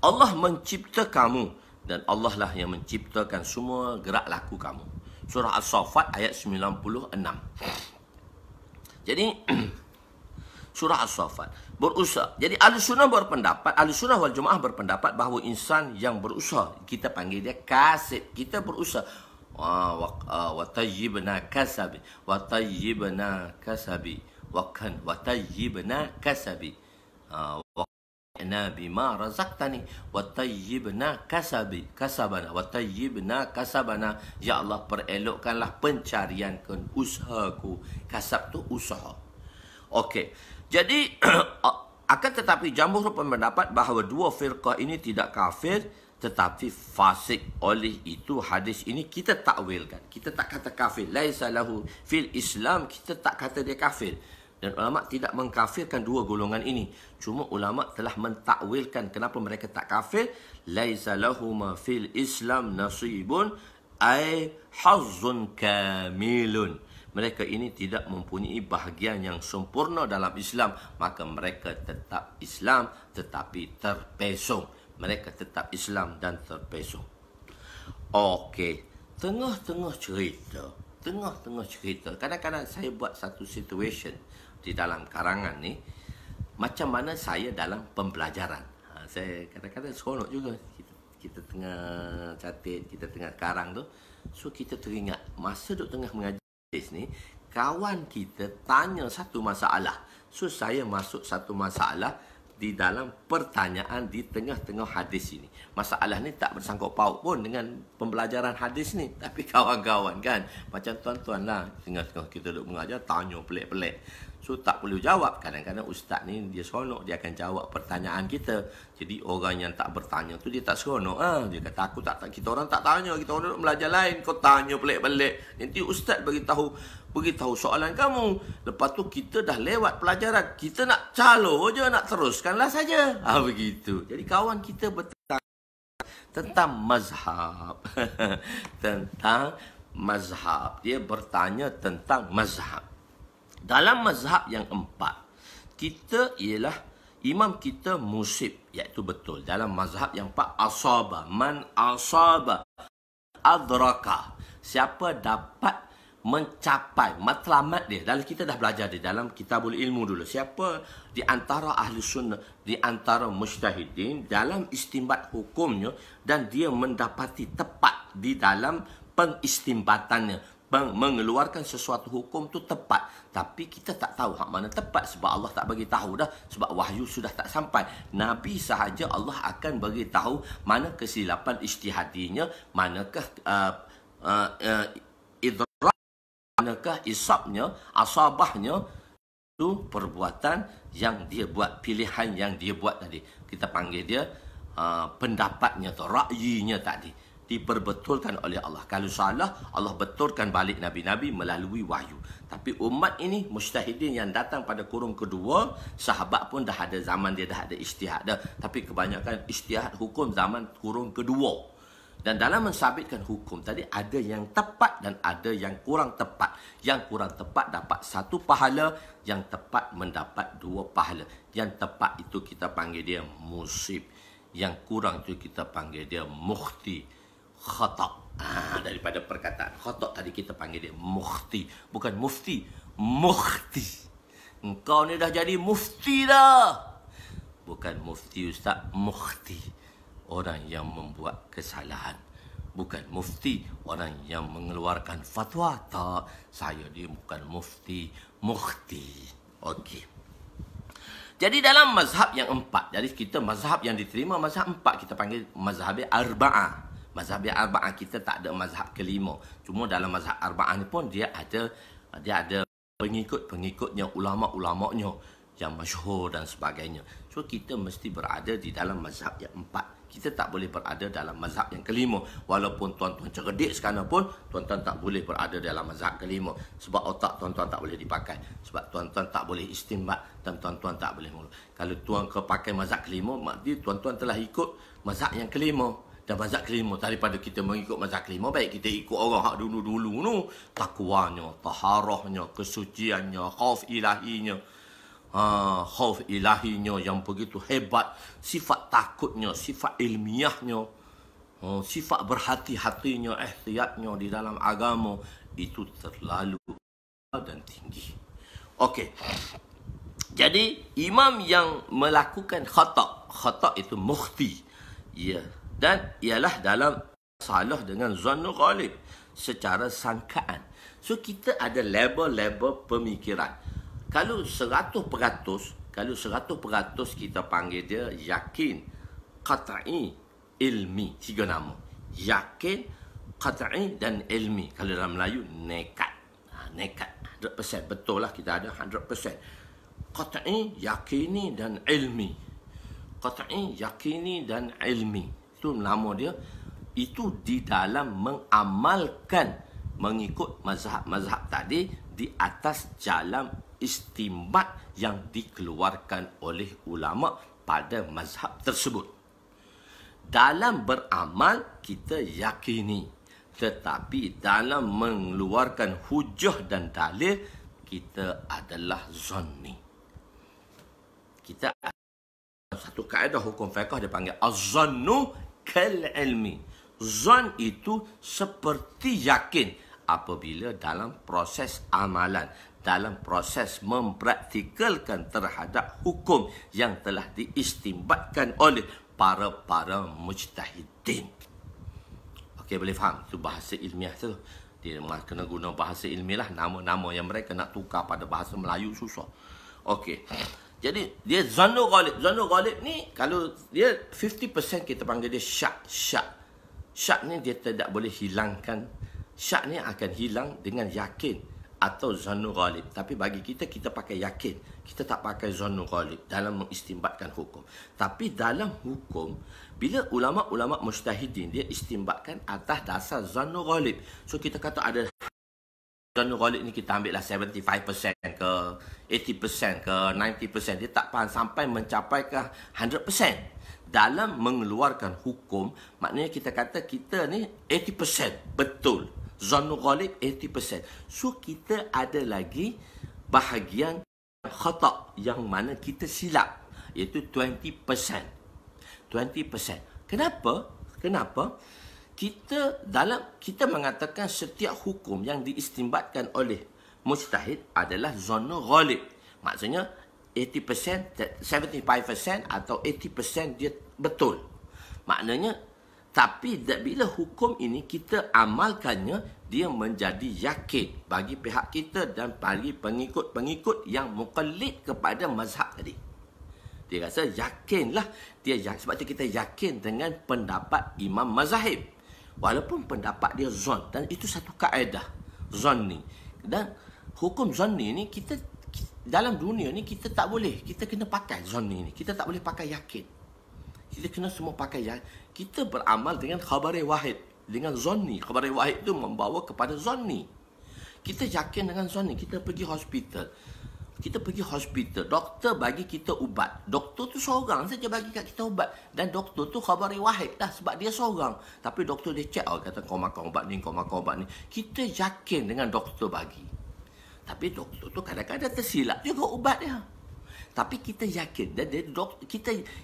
Allah mencipta kamu, dan Allah lah yang menciptakan semua gerak laku kamu. Surah As-Saffat ayat 96. Jadi surah As-Saffat berusaha. Jadi Ahli Sunnah berpendapat, Ahli Sunnah wal Jamaah berpendapat bahawa insan yang berusaha, kita panggil dia kasib, kita berusaha. وَطَيِّبْنَا كَسَبِ وَطَيِّبْنَا كَسَبِ وَطَيِّبْنَا كَسَبِ وَقَنَا بِمَا رَزَقْتَنِي وَطَيِّبْنَا كَسَبَنَا وَطَيِّبْنَا كَسَبَنَا. Ya Allah, perelokkanlah pencarianku, usahaku. Kasab tu usaha. Okey. Jadi akan tetapi jamhur berpendapat bahawa dua firqah ini tidak kafir tetapi fasik. Oleh itu hadis ini kita takwilkan. Kita tak kata kafir. Laisa lahu fil Islam, kita tak kata dia kafir. Dan ulama tidak mengkafirkan dua golongan ini. Cuma ulama telah mentakwilkan kenapa mereka tak kafir. Laisa lahu ma fil Islam nasibun ay hazzun kamilun. Mereka ini tidak mempunyai bahagian yang sempurna dalam Islam, maka mereka tetap Islam tetapi terpesong. Mereka tetap Islam dan terpesong. Okey, tengah-tengah cerita, kadang-kadang saya buat satu situation di dalam karangan ni, macam mana saya dalam pembelajaran. Saya kadang-kadang seronok juga. Kita tengah catat, kita tengah karang tu, so kita teringat masa duk tengah mengajar ni, kawan kita tanya satu masalah. So saya masuk satu masalah di dalam pertanyaan di tengah-tengah hadis ini. Masalah ni tak bersangkut paut pun dengan pembelajaran hadis ni, tapi kawan-kawan kan, macam tuan-tuan lah, tengah-tengah kita duk mengajar, tanya pelik-pelik. So tak perlu jawab. Kadang-kadang ustaz ni dia seronok, dia akan jawab pertanyaan kita. Jadi orang yang tak bertanya tu dia tak seronok. Dia kata kita orang tak tanya, kita orang duk belajar lain, kau tanya pelik-pelik. Nanti ustaz beritahu soalan kamu. Lepas tu kita dah lewat pelajaran, kita nak calo je, nak teruskanlah saja. Begitu. Jadi kawan kita bertanya tentang mazhab. Tentang mazhab. Dia bertanya tentang mazhab. Dalam mazhab yang empat, kita ialah imam kita musib, iaitu betul. Dalam mazhab yang empat, asaba, man asaba adraka, siapa dapat mencapai matlamat dia. Dalam kita dah belajar di dalam kitabul ilmu dulu, siapa di antara ahli sunnah, di antara mujtahidin dalam istinbat hukumnya, dan dia mendapati tepat di dalam pengistimbatannya, mengeluarkan sesuatu hukum tu tepat, tapi kita tak tahu hak mana tepat sebab Allah tak bagi tahu dah, sebab wahyu sudah tak sampai. Nabi sahaja Allah akan bagi tahu mana kesilapan ijtihadinya, manakah idrak, manakah isabnya, asabahnya, itu perbuatan yang dia buat, pilihan yang dia buat tadi. Kita panggil dia pendapatnya tu, ra'yinya tadi diperbetulkan oleh Allah. Kalau salah, Allah betulkan balik Nabi-Nabi melalui wahyu. Tapi umat ini, mujtahidin yang datang pada kurun kedua, sahabat pun dah ada zaman dia dah ada ijtihad dah. Tapi kebanyakan ijtihad hukum zaman kurun kedua. Dan dalam mensabitkan hukum tadi, ada yang tepat dan ada yang kurang tepat. Yang kurang tepat dapat 1 pahala, yang tepat mendapat 2 pahala. Yang tepat itu kita panggil dia musib. Yang kurang itu kita panggil dia mukhti. Khata'. Daripada perkataan khata' tadi kita panggil dia mukhti. Bukan mufti, mukhti. Engkau ni dah jadi mufti dah. Bukan mufti ustaz, mukhti. Orang yang membuat kesalahan. Bukan mufti, orang yang mengeluarkan fatwa. Tak, saya dia bukan mufti, mukhti. Okey. Jadi dalam mazhab yang 4, jadi kita mazhab yang diterima mazhab 4, kita panggil mazhab arba'ah. Mazhab arba'ah, kita tak ada mazhab kelima. Cuma dalam mazhab arba'ah ni pun dia ada pengikut-pengikutnya, ulama-ulamanya yang masyhur dan sebagainya. So kita mesti berada di dalam mazhab yang 4. Kita tak boleh berada dalam mazhab yang kelima. Walaupun tuan-tuan cerdik sekarang pun, tuan-tuan tak boleh berada dalam mazhab kelima. Sebab otak tuan-tuan tak boleh dipakai. Sebab tuan-tuan tak boleh istinbat dan tuan-tuan tak boleh mula. Kalau tuan pakai mazhab kelima, maknanya tuan-tuan telah ikut mazhab yang kelima. Dan mazhab kelima, daripada kita mengikut mazhab kelima, baik kita ikut orang hak dulu-dulu tu. Takwanya, taharahnya, kesuciannya, khauf ilahinya. Khauf ilahinya yang begitu hebat, sifat takutnya, sifat ilmiahnya, sifat berhati-hatinya, ihtiyatnya di dalam agama, itu terlalu dan tinggi. Okey. Jadi imam yang melakukan khata' itu mukhti. Ya, dan ialah dalam salah dengan zannu ghalib, secara sangkaan. So kita ada level-level pemikiran. Kalau 100%, kita panggil dia yakin, qat'i, ilmi. 3 nama. Yakin, qat'i dan ilmi. Kalau dalam Melayu, nekat. Nekat. 100%. Betul lah, kita ada 100%. Qat'i, yakini dan ilmi. Qat'i, yakini dan ilmi. Itu nama dia. Itu di dalam mengamalkan, mengikut mazhab-mazhab tadi di atas jalan istimbat yang dikeluarkan oleh ulama pada mazhab tersebut. Dalam beramal kita yakini, tetapi dalam mengeluarkan hujah dan dalil kita adalah zanni. Kita ada satu kaedah hukum fiqh dia panggil az-zannu kal ilmi. Zan itu seperti yakin apabila dalam proses amalan, dalam proses mempraktikalkan terhadap hukum yang telah diistimbatkan oleh para mujtahidin. Okey, boleh faham? Itu bahasa ilmiah tu. Dia kena guna bahasa ilmiah lah. Nama-nama yang mereka nak tukar pada bahasa Melayu susah. Okey. Jadi dia zannu ghalib. Zannu ghalib ni kalau dia 50% kita panggil dia syak. Syak ni dia tidak boleh hilangkan. Syak ni akan hilang dengan yakin atau zannu ghalib. Tapi bagi kita pakai yakin. Kita tak pakai zannu ghalib dalam mengistimbatkan hukum. Tapi dalam hukum, bila ulama-ulama mujtahidin dia istimbatkan atas dasar zannu ghalib. So kita kata ada zannu ghalib ni kita ambil lah 75% ke 80% ke 90%. Dia tak faham sampai mencapai ke 100%. Dalam mengeluarkan hukum, maknanya kita kata kita ni 80% betul. Zannu ghalib 80%. So kita ada lagi bahagian khata' yang mana kita silap, iaitu 20%. Kenapa? Kita mengatakan setiap hukum yang diistimbatkan oleh mujtahid adalah zannu ghalib. Maksudnya 80%, 75% atau 80% dia betul. Maknanya, tapi bila hukum ini kita amalkannya dia menjadi yakin bagi pihak kita dan bagi pengikut-pengikut yang muqallid kepada mazhab tadi. Dia rasa yakinlah, sebab tu kita yakin dengan pendapat imam mazahib. Walaupun pendapat dia zon, dan itu satu kaedah zon ni. Dan hukum zon ni kita dalam dunia ni kita tak boleh, kita kena pakai zon ni. Kita tak boleh pakai yakin. Kita kena semua pakai yakin. Kita beramal dengan khabar wahid, dengan zon ni. Khabar wahid tu membawa kepada zon ni. Kita yakin dengan zon ni. Kita pergi hospital. Doktor bagi kita ubat. Doktor tu seorang saja bagi kat kita ubat. Dan doktor tu khabar wahid dah, sebab dia seorang. Tapi doktor dia check, kata kau makan ubat ni, kau makan ubat ni. Kita yakin dengan doktor bagi. Tapi doktor tu kadang-kadang tersilap juga ubat dia. Tapi kita yakin. Dan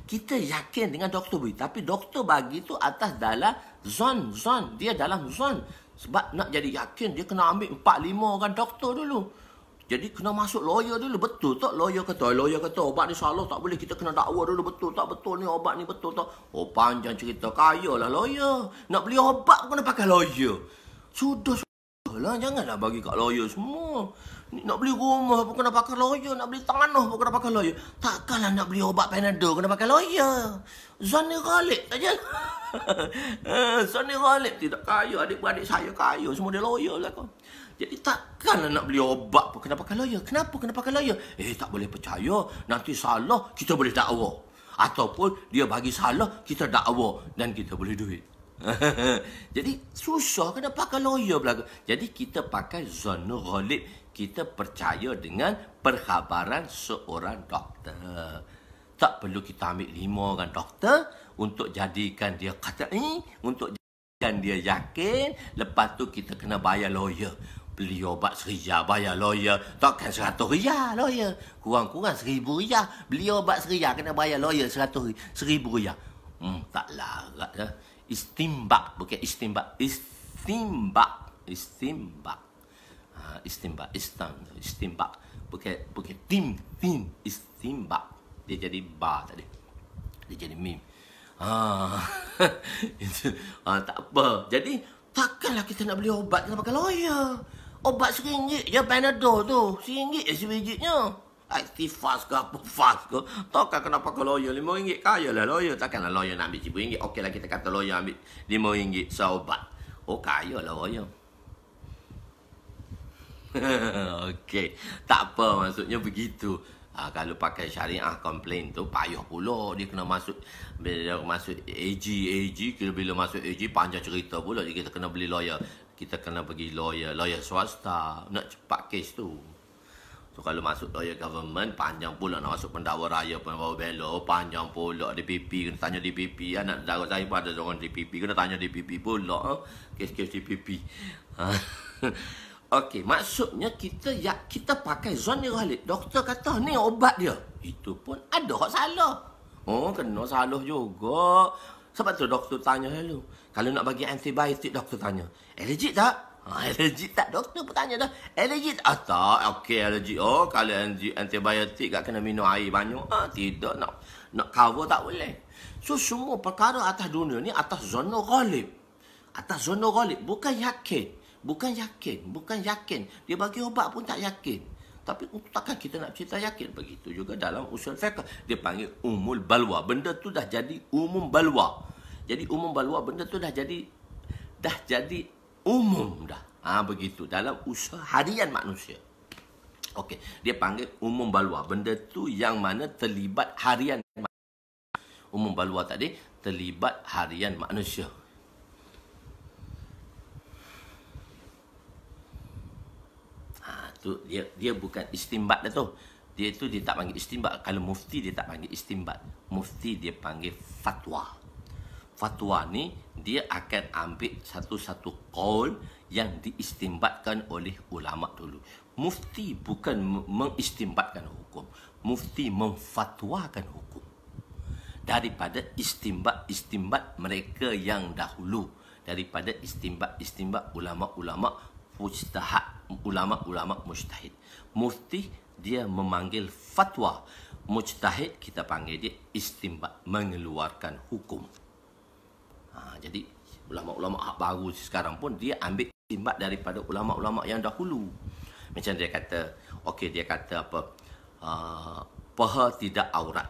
kita yakin dengan doktor bagi. Tapi doktor bagi tu atas dalam zon. Dia dalam zon. Sebab nak jadi yakin, dia kena ambil 4-5 orang doktor dulu. Jadi kena masuk lawyer dulu. Betul tak lawyer kata? Lawyer kata obat ni salah, tak boleh. Kita kena dakwa dulu. Betul tak? Betul ni obat ni betul tak? Oh, panjang cerita. Kaya lah lawyer. Nak beli obat pun kena pakai lawyer. Sudah lah. Janganlah bagi kat lawyer semua. Nak beli rumah pun kena pakai lawyer. Nak beli tanah pun kena pakai lawyer. Takkanlah nak beli obat Panadol kena pakai lawyer. Zon ni ghalib saja. Zon ni ghalib. Tidak kaya. Adik-beradik saya kaya. Semua dia lawyer lah kau. Jadi takkanlah nak beli obat pun kena pakai lawyer. Kenapa kena pakai lawyer? Tak boleh percaya. Nanti salah, kita boleh dakwa. Ataupun dia bagi salah, kita dakwa. Dan kita boleh duit. Jadi susah kena pakai lawyer pula. Jadi kita pakai zannul ghalib. Kita percaya dengan perkhabaran seorang doktor. Tak perlu kita ambil 5 orang doktor untuk jadikan dia qat'i, untuk jadikan dia yakin. Lepas tu kita kena bayar lawyer. Beli obat RM1,000 bayar lawyer. Takkan RM100 lawyer. Kurang-kurang RM1,000. Beli obat RM1,000 kena bayar lawyer RM1,000. Tak larat dah. Istimbak, bukan istimbak. Istimbak. Bukan tim. Istimbak. Dia jadi ba tadi. Dia jadi mim. Tak apa. Jadi takkanlah kita nak beli obat kena pakai lawyer. Obat RM1 je Panadol tu. RM1 je sebijiknya. Actifast ke apa fast ke. Takkan kena pakai lawyer RM5. Kaya lah lawyer. Takkanlah lawyer nak ambil RM1. Okey lah kita kata lawyer ambil RM5 seobat. Oh kaya lah lawyer. Okey. Tak apa, maksudnya begitu. Kalau pakai syariah komplain tu payah pula. Dia kena masuk, bila masuk AG, bila masuk AG panjang cerita pula. Jadi kita kena beli lawyer. Kita kena pergi lawyer swasta nak cepat kes tu. So kalau masuk lawyer government panjang pula. Nak masuk pendakwa raya, pendakwa bela panjang pula. DPP kena tanya DPP. Anak saudara saya pun ada seorang DPP, kena tanya DPP pula. Kes-kes DPP. Okey, maksudnya kita pakai zon ni ghalib. Doktor kata ni obat dia. Itu pun ada hak salah. Oh, kena salah juga. Sebab tu doktor tanya dulu. Kalau nak bagi antibiotik, doktor tanya, alergik tak? Alergik tak? Doktor pun tanya dah. Alergik tak? Tak. Okey, alergik. Oh, kalau antibiotik tak kena minum air banyak. Tidak. Nak cover tak boleh. So, semua perkara atas dunia ni atas zona ghalib. Atas zona ghalib. Bukan yakin. Bukan yakin. Dia bagi obat pun tak yakin. Tapi takkan kita nak cerita yakin. Begitu juga dalam usul fiqh. Dia panggil umul balwa. Benda tu dah jadi umum balwa. Jadi umum balwa, benda tu dah jadi umum dah. Begitu dalam usul harian manusia. Okey, dia panggil umum balwa. Benda tu yang mana terlibat harian. Umum balwa tadi terlibat harian manusia. Tu dia bukan istimbat dah tu. Dia tak panggil istimbat. Kalau mufti dia tak panggil istimbat. Mufti dia panggil fatwa. Fatwa ni dia akan ambil satu-satu qaul yang diistimbatkan oleh ulama dulu. Mufti bukan mengistimbatkan hukum. Mufti memfatwakan hukum. Daripada istimbat mereka yang dahulu. Daripada istimbat ulama-ulama mujtahid. Ulama-ulama mujtahid. Mufti dia memanggil fatwa. Mujtahid kita panggil dia istimbat, mengeluarkan hukum. Jadi ulama-ulama baru sekarang pun dia ambil istinbat daripada ulama-ulama yang dahulu. Macam dia kata, okey, dia kata apa? Paha tidak aurat.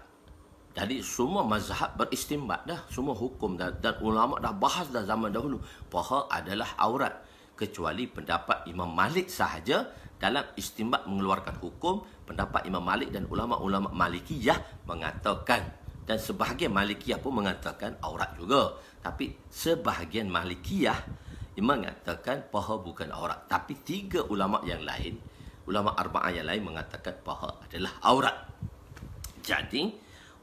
Jadi semua mazhab beristimbat dah, semua hukum dan ulama dah bahas dah zaman dahulu. Paha adalah aurat, kecuali pendapat Imam Malik sahaja dalam istimbat mengeluarkan hukum. Pendapat Imam Malik dan ulama-ulama Malikiyah mengatakan, dan sebahagian Malikiyah pun mengatakan aurat juga. Tapi sebahagian Malikiyah mengatakan paha bukan aurat. Tapi 3 ulama yang lain, ulama arba'ah yang lain mengatakan paha adalah aurat. Jadi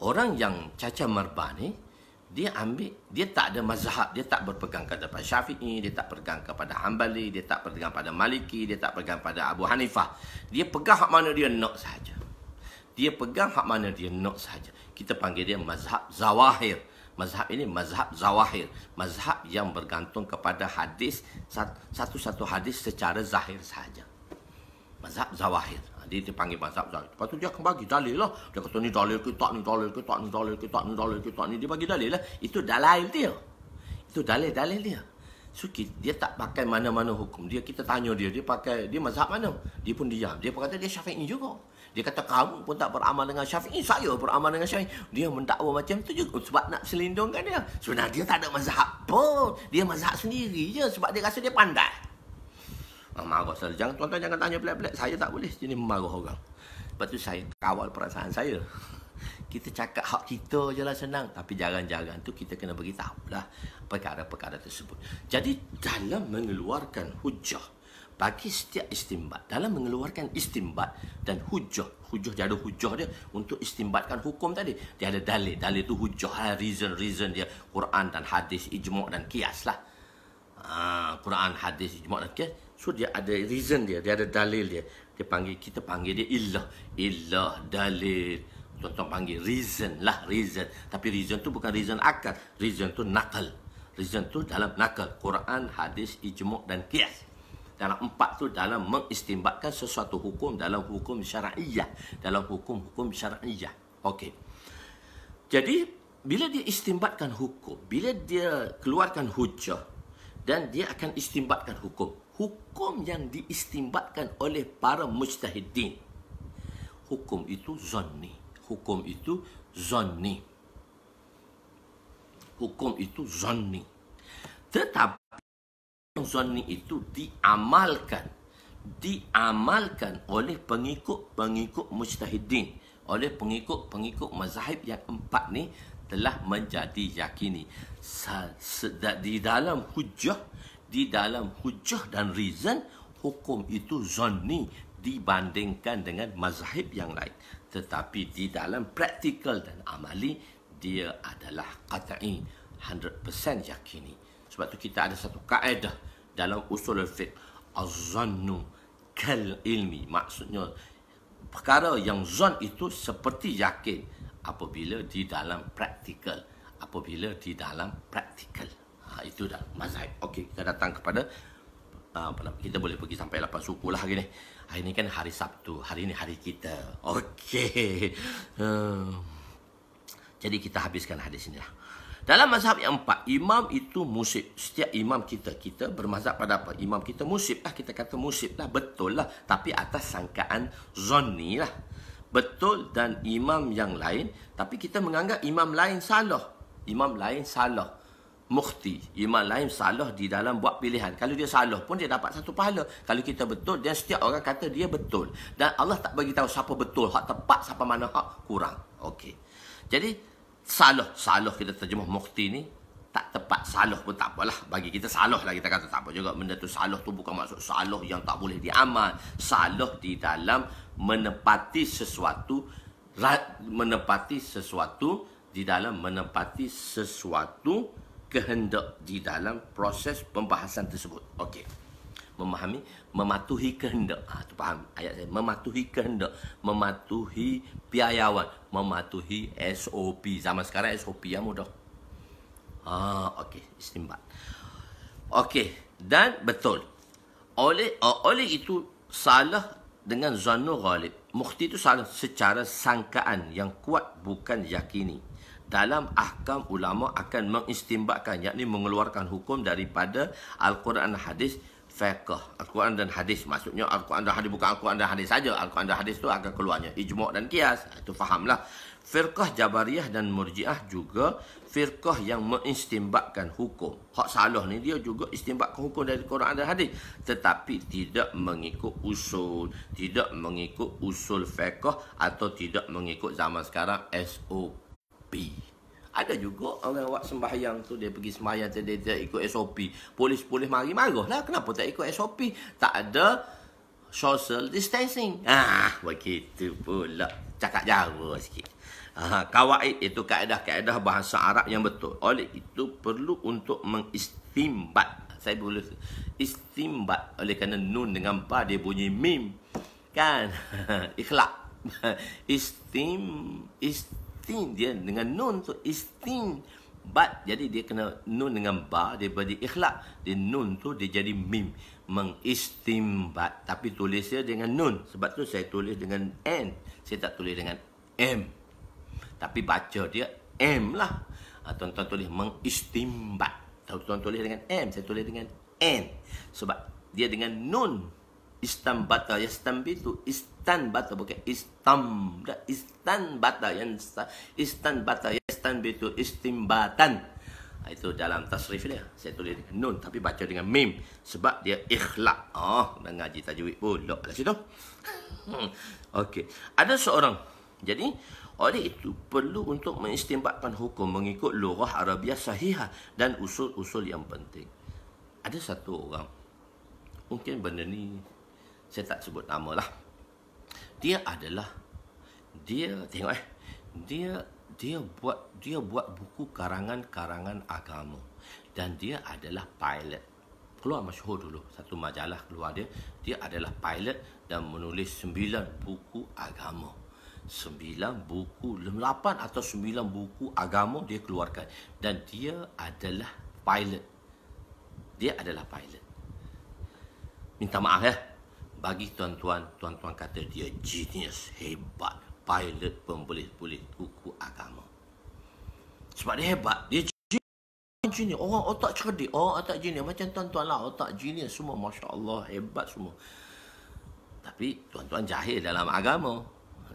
orang yang cacat marbah ni, dia tak ada mazhab, dia tak berpegang kepada Syafi'i, dia tak berpegang kepada Hanbali, dia tak berpegang pada Maliki, dia tak berpegang pada Abu Hanifah. Dia pegang hak mana dia nak sahaja. Dia pegang hak mana dia nak sahaja. Kita panggil dia mazhab zawahir. Mazhab ini mazhab zawahir, mazhab yang bergantung kepada hadis, satu-satu hadis secara zahir sahaja. Mazhab zawahir. Dia dipanggil mazhab zawahir. Lepas tu dia akan bagi dalil lah. Dia kata ni dalil ke tak, ni dalil ke tak, ni dalil ke tak, ni dalil ke tak, ni dia bagi dalil lah. Itu dalil dia. Itu dalil-dalil dia. So dia tak pakai mana-mana hukum. Kita tanya dia pakai, dia mazhab mana? Dia pun diam. Dia pun kata dia Syafi'i juga. Dia kata kamu pun tak beramal dengan Syafi'i, saya beramal dengan Syafi'i. Dia mendakwa macam tu juga sebab nak selindungkan dia. Sebenarnya dia tak ada mazhab pun. Dia mazhab sendiri je sebab dia rasa dia pandai. Marah saya. Tuan-tuan jangan tanya pelik-pelik. Saya tak boleh jadi memarah orang. Lepas tu saya kawal perasaan saya. Kita cakap hak kita je lah senang. Tapi jarang-jarang tu kita kena beritahu lah perkara-perkara tersebut. Jadi dalam mengeluarkan hujah, bagi setiap istimbat, dalam mengeluarkan istimbat dan hujah dia ada hujah dia untuk istimbatkan hukum tadi. Dia ada dalil tu hujah, reason dia, Quran dan hadis, ijma' dan qiyas lah. Quran, hadis, ijma' dan qiyas. So dia ada reason dia ada dalil dia. Kita panggil dia illah, dalil. Tuan-tuan panggil reason lah, reason. Tapi reason tu bukan reason akal, reason tu nakal. Reason tu dalam nakal, Quran, hadis, ijma' dan qiyas. Dalam 4 tu dalam mengistimbatkan sesuatu hukum dalam hukum syar'iyah, dalam hukum-hukum syar'iyah. Okey. Jadi bila dia istimbatkan hukum, bila dia keluarkan hujah dan dia akan istimbatkan hukum yang diistimbatkan oleh para mujtahidin, hukum itu zanni. Hukum itu zanni. Tetapi zanni itu diamalkan oleh pengikut mujtahidin, oleh pengikut mazhab yang 4 ni telah menjadi yakini di dalam hujah dan reason, hukum itu zanni dibandingkan dengan mazhab yang lain. Tetapi di dalam praktikal dan amali dia adalah qat'i, 100% yakini. Sebab tu kita ada satu kaedah dalam usul al-fiqh, az-zannu kal ilmi. Maksudnya perkara yang zan itu seperti yakin apabila di dalam praktikal. Itu dah mazhab. Okey, kita datang kepada kita boleh pergi sampai 8 suku lah hari ni. Hari ni kan hari Sabtu, hari ni hari kita. Okey. Jadi kita habiskan hadis ini lah. Dalam mazhab yang 4, imam itu musib. Setiap imam kita bermazhab pada apa? Imam kita musib lah, kita kata musib lah, betul lah. Tapi atas sangkaan zanni lah. Betul dan imam yang lain, tapi kita menganggap imam lain salah. Imam lain salah. Mukhti. Imam lain salah di dalam buat pilihan. Kalau dia salah pun dia dapat satu pahala. Kalau kita betul, dan setiap orang kata dia betul. Dan Allah tak bagi tahu siapa betul, hak tepat, siapa mana hak kurang. Okey. Jadi salah kita terjemah mukhti ni tak tepat, salah pun tak apalah, bagi kita salah lah, kita kata tak apa juga. Benda tu salah tu bukan maksud salah yang tak boleh diamal. Salah di dalam menepati sesuatu kehendak di dalam proses pembahasan tersebut. Okey. Mematuhi kehendak. Tu faham ayat saya. Mematuhi kehendak, mematuhi piayawan, mematuhi SOP. Zaman sekarang SOP yang mudah. Okey, istimbat. Okey, dan betul. Oleh itu salah dengan zannu ghalib. Mukhti itu salah secara sangkaan yang kuat, bukan yakini. Dalam ahkam, ulama akan mengistimbatkan, yakni mengeluarkan hukum daripada Al-Quran dan hadis fiqh, Al-Quran dan hadis. Maksudnya Al-Quran dan hadis bukan Al-Quran dan hadis saja. Al-Quran dan hadis tu akan keluarnya ijma' dan qiyas. Itu fahamlah. Firqah Jabariyah dan Murji'ah juga firqah yang mengistimbatkan hukum. Hak salah ni dia juga istimbatkan hukum dari Quran dan hadis, tetapi tidak mengikut usul, tidak mengikut usul fiqh atau tidak mengikut zaman sekarang SOP. Ada juga orang buat sembahyang tu, dia pergi sembahyang dia ikut SOP. Polis mari marah lah, kenapa tak ikut SOP? Tak ada social distancing. Begitu pula. Cakap Jawa sikit. Kawaid itu kaedah-kaedah bahasa Arab yang betul. Oleh itu perlu untuk mengistimbat. Saya boleh istimbat oleh kerana nun dengan ba dia bunyi mim. Kan? Ikhlaq. Istim dia dengan nun tu istimbat. Jadi dia kena nun dengan ba, dia bagi ikhlaq. Dia nun tu dia jadi mim, mengistimbat. Tapi tulis dia dengan nun. Sebab tu saya tulis dengan n. Saya tak tulis dengan m. Tapi baca dia m lah. Tuan-tuan tulis mengistimbat. Tuan-tuan tulis dengan m, saya tulis dengan n. Sebab dia dengan nun. Istambata, yastambitu, istanbata, bukan istanbata, istanbata, yastanbitu, istimbatan. Itu dalam tasrif dia. Saya tulis dengan nun tapi baca dengan mim sebab dia ikhlaq. Dah ngaji tajwid pula kat situ. Okey. Ada seorang. Jadi oleh itu perlu untuk mengistimbatkan hukum mengikut lughah Arabiah sahihah dan usul-usul yang penting. Ada satu orang, mungkin benda ni saya tak sebut nama lah. Dia buat buku karangan-karangan agama dan dia adalah pilot. Keluar masyhur dulu satu majalah keluar dia adalah pilot dan menulis 9 buku agama. 8 atau 9 buku agama dia keluarkan dan dia adalah pilot. Minta maaf ya. Bagi tuan-tuan kata dia genius, hebat, pilot pun boleh buku agama. Sebab dia hebat, dia genius. Orang otak cerdik, orang otak genius. Macam tuan-tuan lah, otak genius semua, Masya Allah, hebat semua. Tapi tuan-tuan jahil dalam agama.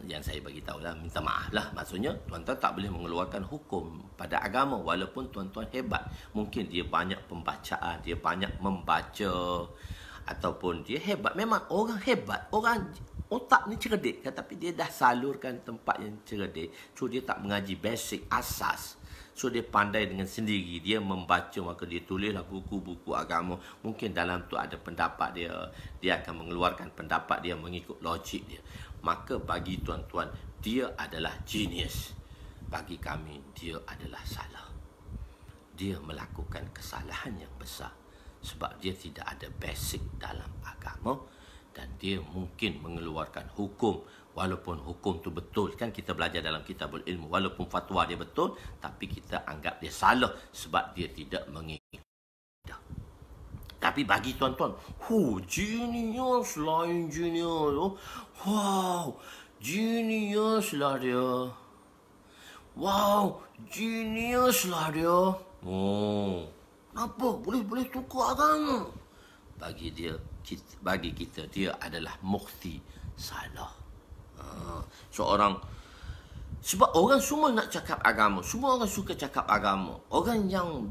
Yang saya bagi tahu lah, minta maaf lah. Maksudnya, tuan-tuan tak boleh mengeluarkan hukum pada agama walaupun tuan-tuan hebat. Mungkin dia banyak pembacaan, dia banyak membaca, ataupun dia hebat. Memang orang hebat, orang otak ni cerdik, tapi dia dah salurkan tempat yang cerdik. So dia tak mengaji basic, asas. So dia pandai dengan sendiri. Dia membaca, maka dia tulislah buku-buku agama. Mungkin dalam tu ada pendapat dia. Dia akan mengeluarkan pendapat dia mengikut logik dia. Maka bagi tuan-tuan, dia adalah genius. Bagi kami, dia adalah salah. Dia melakukan kesalahan yang besar. Sebab dia tidak ada basic dalam agama dan dia mungkin mengeluarkan hukum walaupun hukum tu betul. Kan kita belajar dalam kitabul ilmu, walaupun fatwa dia betul tapi kita anggap dia salah sebab dia tidak mengikut. Tapi bagi tuan-tuan, genius lain genius. Wow, genius lah dia. Wow, genius lah dia. Kenapa? Boleh tukar agama. Bagi kita dia adalah mufti salah. Sebab orang semua nak cakap agama. Semua orang suka cakap agama. Orang yang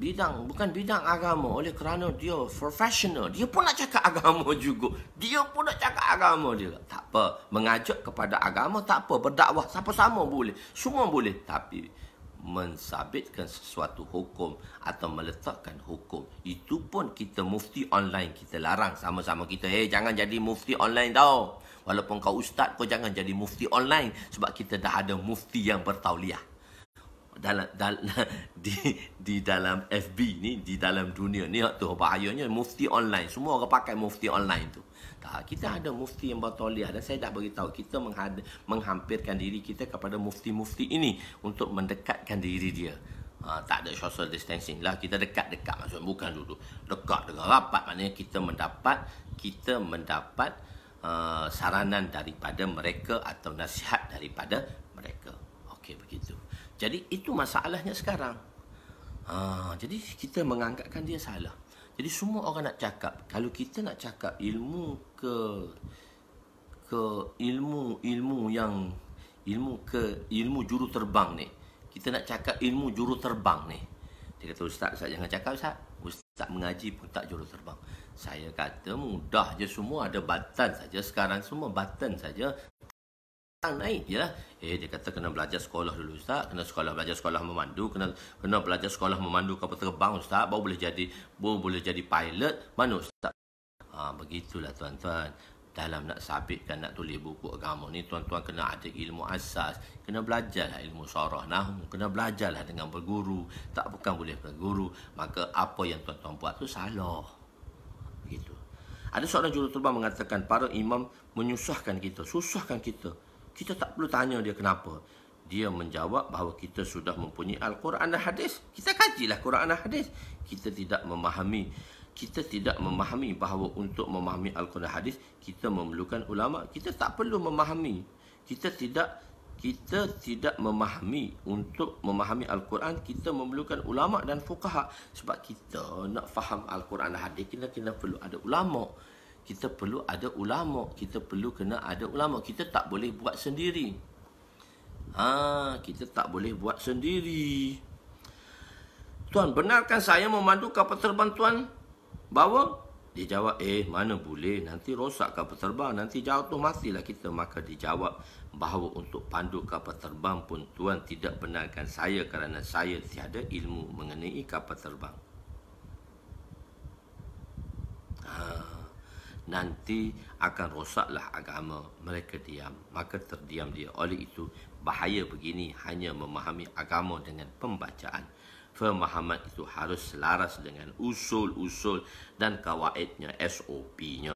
bukan bidang agama, oleh kerana dia profesional, dia pun nak cakap agama juga. Dia pun nak cakap agama juga. Tak apa. Mengajak kepada agama tak apa. Berdakwah sama-sama boleh. Semua boleh. Tapi mensabitkan sesuatu hukum atau meletakkan hukum, itu pun kita mufti online kita larang sama-sama kita. Jangan jadi mufti online tau. Walaupun kau ustaz, kau jangan jadi mufti online. Sebab kita dah ada mufti yang bertauliah di dalam FB ni, di dalam dunia ni. Tu bahayanya mufti online. Semua orang pakai mufti online tu. Kita ada mufti yang bertauliah dan saya dah beritahu kita menghampirkan diri kita kepada mufti-mufti ini untuk mendekatkan diri dia. Tak ada social distancing lah. Kita dekat-dekat, maksudnya bukan duduk dekat dengan rapat. Maknanya kita mendapat saranan daripada mereka atau nasihat daripada mereka. Okey, begitu. Jadi itu masalahnya sekarang. Jadi kita menganggapkan dia salah. Jadi semua orang nak cakap. Kalau kita nak cakap ilmu ilmu juru terbang ni. Kita nak cakap ilmu juru terbang ni. Dia kata, Ustaz jangan cakap Ustaz. Ustaz mengaji pun tak juru terbang. Saya kata mudah je, semua ada batan saja. Sekarang semua batan saja. Naik je lah. Dia kata kena belajar sekolah dulu Ustaz. Belajar sekolah memandu. Kena belajar sekolah memandu kapal terbang Ustaz. Baru boleh jadi pilot. Mana Ustaz? Begitulah tuan-tuan. Dalam nak sabitkan, nak tulis buku agama ni, tuan-tuan kena ada ilmu asas. Kena belajarlah ilmu syarah nahwu. Kena belajarlah dengan berguru. Bukan boleh berguru. Maka apa yang tuan-tuan buat tu salah. Begitu. Ada seorang juruterbang mengatakan, para imam menyusahkan kita. Susahkan kita. Kita tak perlu tanya dia kenapa. Dia menjawab bahawa kita sudah mempunyai Al-Quran dan hadis. Kita kajilah Quran dan hadis. Kita tidak memahami bahawa untuk memahami Al-Quran dan hadis, kita memerlukan ulama. Kita tak perlu memahami. Kita tidak memahami. Untuk memahami Al-Quran, kita memerlukan ulama dan fuqaha. Sebab kita nak faham Al-Quran dan hadis, kita perlu ada ulama. Kita perlu ada ulama. Kita tak boleh buat sendiri. Kita tak boleh buat sendiri. Tuan, benarkan saya memandu kapal terbang tuan bawa? Dia jawab, mana boleh. Nanti rosak kapal terbang. Nanti jatuh, matilah kita. Maka dijawab bahawa untuk pandu kapal terbang pun tuan tidak benarkan saya kerana saya tiada ilmu mengenai kapal terbang. Nanti akan rosaklah agama. Mereka diam. Maka terdiam dia. Oleh itu, bahaya begini hanya memahami agama dengan pembacaan. Pemahaman itu harus selaras dengan usul-usul dan kawaidnya, SOP-nya.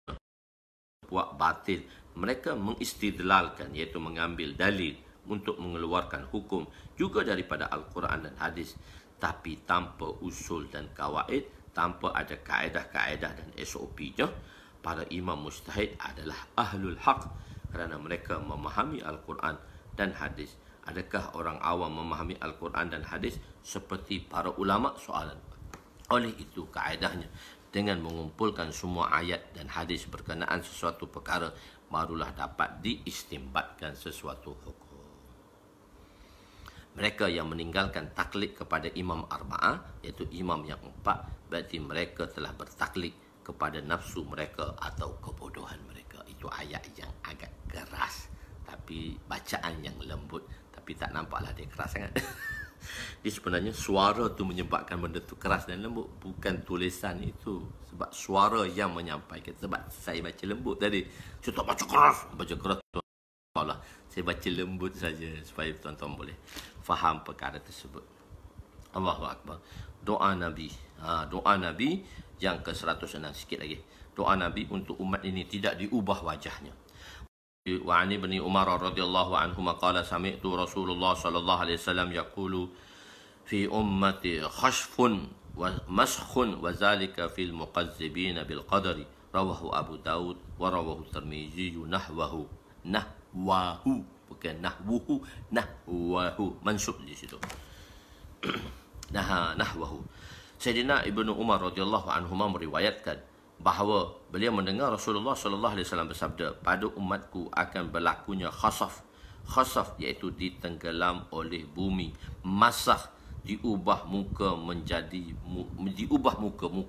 Buat batil, mereka mengistidlalkan, iaitu mengambil dalil untuk mengeluarkan hukum juga daripada Al-Quran dan hadis. Tapi tanpa usul dan kawaid, tanpa ada kaedah-kaedah dan SOP-nya, para imam mujtahid adalah ahlul haq kerana mereka memahami Al-Quran dan hadis. Adakah orang awam memahami Al-Quran dan hadis seperti para ulama? Soalan. Oleh itu, kaedahnya dengan mengumpulkan semua ayat dan hadis berkenaan sesuatu perkara, barulah dapat diistimbatkan sesuatu hukum. Mereka yang meninggalkan taklid kepada imam arba'ah, iaitu imam yang empat, berarti mereka telah bertaklid kepada nafsu mereka atau kebodohan mereka. Itu ayat yang agak keras, tapi bacaan yang lembut. Tapi tak nampaklah dia keras sangat. Dia sebenarnya suara tu menyebabkan benda tu keras dan lembut, bukan tulisan itu. Sebab suara yang menyampaikan. Sebab saya baca lembut tadi, saya tak baca keras. Baca keras tu Allah. Saya baca lembut saja supaya tuan-tuan boleh faham perkara tersebut. Allahu Akbar. Doa Nabi. Doa Nabi yang ke-106, sikit lagi. Doa Nabi untuk umat ini tidak diubah wajahnya. Wa ani bin Umar radhiyallahu anhu qala sami'tu Rasulullah sallallahu alaihi wasallam yaqulu fi ummati khashfun wa maskhun wa zalika fil muqazzibin bil qadari, rawahu Abu Daud wa rawahu Tirmizi nahwahu bukan nahwahu mansub di situ. Nahwahu. Sayyidina Ibnu Umar radhiyallahu anhu meriwayatkan bahawa beliau mendengar Rasulullah sallallahu alaihi wasallam bersabda, pada umatku akan berlakunya khasaf. Khasaf iaitu ditenggelam oleh bumi. Masakh, diubah muka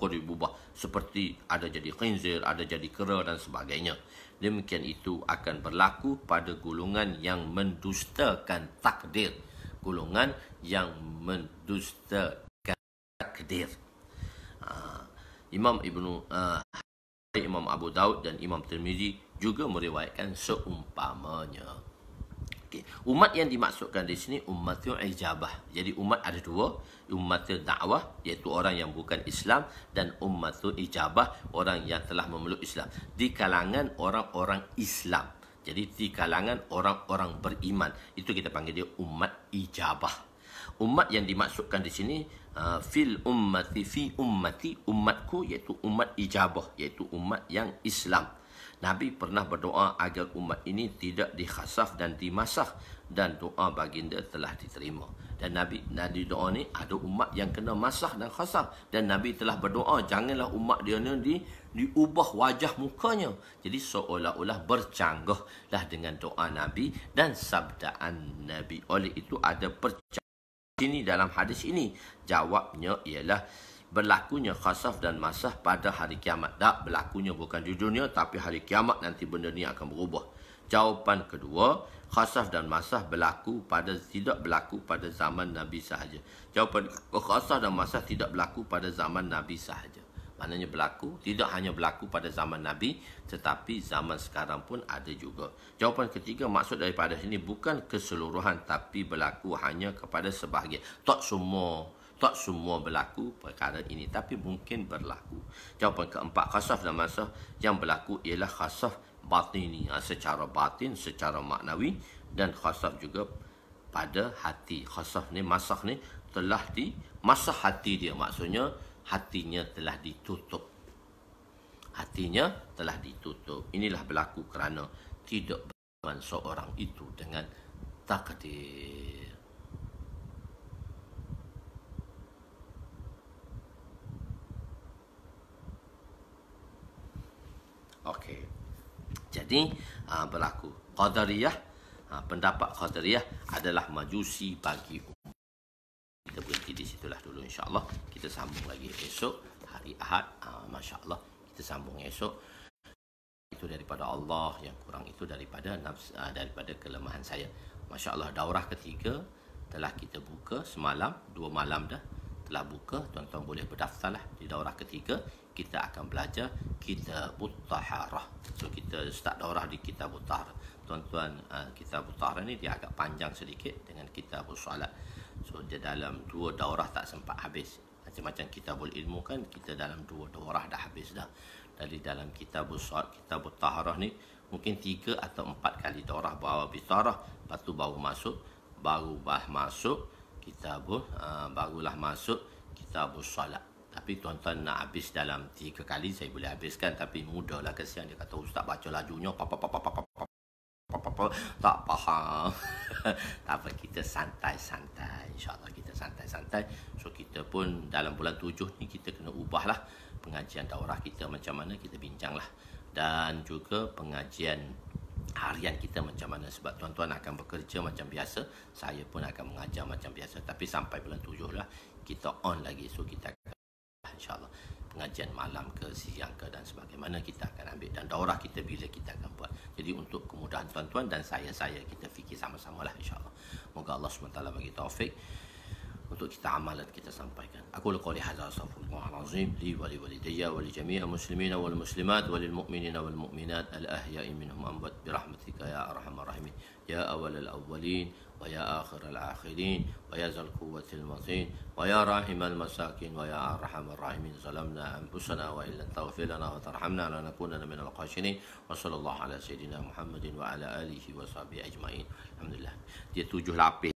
diubah seperti ada jadi khinzir, ada jadi kera dan sebagainya. Demikian itu akan berlaku pada golongan yang mendustakan takdir. Golongan yang mendustakan takdir. Imam Abu Daud dan Imam Tirmizi juga meriwayatkan seumpamanya. Okay. Umat yang dimaksudkan di sini ummatul ijabah. Jadi umat ada dua, ummatul dakwah iaitu orang yang bukan Islam, dan ummatul ijabah orang yang telah memeluk Islam. Di kalangan orang-orang Islam. Jadi di kalangan orang-orang beriman, itu kita panggil dia umat ijabah. Umat yang dimaksudkan di sini fi ummati, umatku, iaitu umat ijabah, iaitu umat yang Islam. Nabi pernah berdoa agar umat ini tidak dikhasaf dan dimasakh dan doa baginda telah diterima. Dan Nabi doa ni ada umat yang kena masah dan khasaf, dan Nabi telah berdoa janganlah umat dia ni diubah wajah mukanya. Jadi seolah-olah bercanggahlah dengan doa Nabi dan sabdaan Nabi. Oleh itu ada percanggahan ini dalam hadis ini. Jawabnya ialah berlakunya khasaf dan masah pada hari kiamat. Tak, berlakunya bukan di dunia, tapi hari kiamat nanti benda ni akan berubah. Jawapan kedua, khasaf dan masah tidak berlaku pada zaman Nabi sahaja. Jawapan khasaf dan masah tidak berlaku pada zaman Nabi sahaja. Maknanya tidak hanya berlaku pada zaman Nabi, tetapi zaman sekarang pun ada juga. Jawapan ketiga, maksud daripada sini bukan keseluruhan, tapi berlaku hanya kepada sebahagian. Tak semua berlaku perkara ini, tapi mungkin berlaku. Jawapan keempat, khasaf dan masah yang berlaku ialah khasaf batini, secara batin, secara maknawi, dan khasaf juga pada hati. Khasaf ni, masah ni telah dimasah hati dia, maksudnya hatinya telah ditutup. Hatinya telah ditutup. Inilah berlaku kerana tidak berhubungan seorang itu dengan takdir. Okey. Jadi berlaku Qadariyah, pendapat Qadariyah adalah majusi bagi umat. Kita berhenti di situlah dulu, insya-Allah. Kita sambung lagi esok hari Ahad. Masya-Allah, kita sambung esok. Itu daripada Allah, yang kurang itu daripada daripada kelemahan saya. Masya-Allah, daurah ketiga telah kita buka semalam, 2 malam dah telah buka. Tuan-tuan boleh berdaftarlah di daurah ketiga. Kita akan belajar Kitabut Taharah. So kita start daurah di Kitabut Taharah. Tuan-tuan, Kitabut Taharah ni dia agak panjang sedikit dengan Kitabut Salat. So dia dalam 2 daurah tak sempat habis. Macam-macam Kitabul Ilmu kan, kita dalam 2 daurah dah habis dah. Dari dalam Kitabut Salat, Kitabut Taharah ni mungkin 3 atau 4 kali daurah baru habis taharah, lepas tu barulah masuk Kitabut Salat. Tapi tuan-tuan nak habis dalam 3 kali, saya boleh habiskan, tapi mudahlah, kesian. Dia kata ustaz baca lajunya tak faham. Tak apa, kita santai-santai, insya-Allah kita santai-santai. So kita pun dalam bulan 7 ni kita kena ubahlah pengajian daurah kita macam mana, kita bincanglah. Dan juga pengajian harian kita macam mana, sebab tuan-tuan akan bekerja macam biasa, saya pun akan mengajar macam biasa, tapi sampai bulan 7 lah kita on lagi. So kita akan insya-Allah pengajian malam ke siang ke dan sebagaimana kita akan ambil, dan daurah kita bila kita akan buat. Jadi untuk kemudahan tuan-tuan dan saya kita fikir sama-sama lah, insya-Allah. Moga Allah SWT bagi taufik untuk kita amalan kita sampaikan. Aku qouli hadza, astaghfirullahalazim li wa li walidayya wa li jami'il muslimina wal muslimat wa lil mu'minina wal mu'minat al ahya'i minhum amwat bi rahmatika ya arhamar rahimin ya awwalal awwalin wa ya akhiral akhirin wa ya zal quwwatil matin wa ya rahimal masakin wa ya arhamar rahimin. Zalamna anfusana wa illam taghfir lana wa tarhamna lanakunanna minal khasirin. Wa sallallahu ala sayidina Muhammadin wa ala alihi wa sahbihi ajma'in. Alhamdulillah. Dia 7 lapis.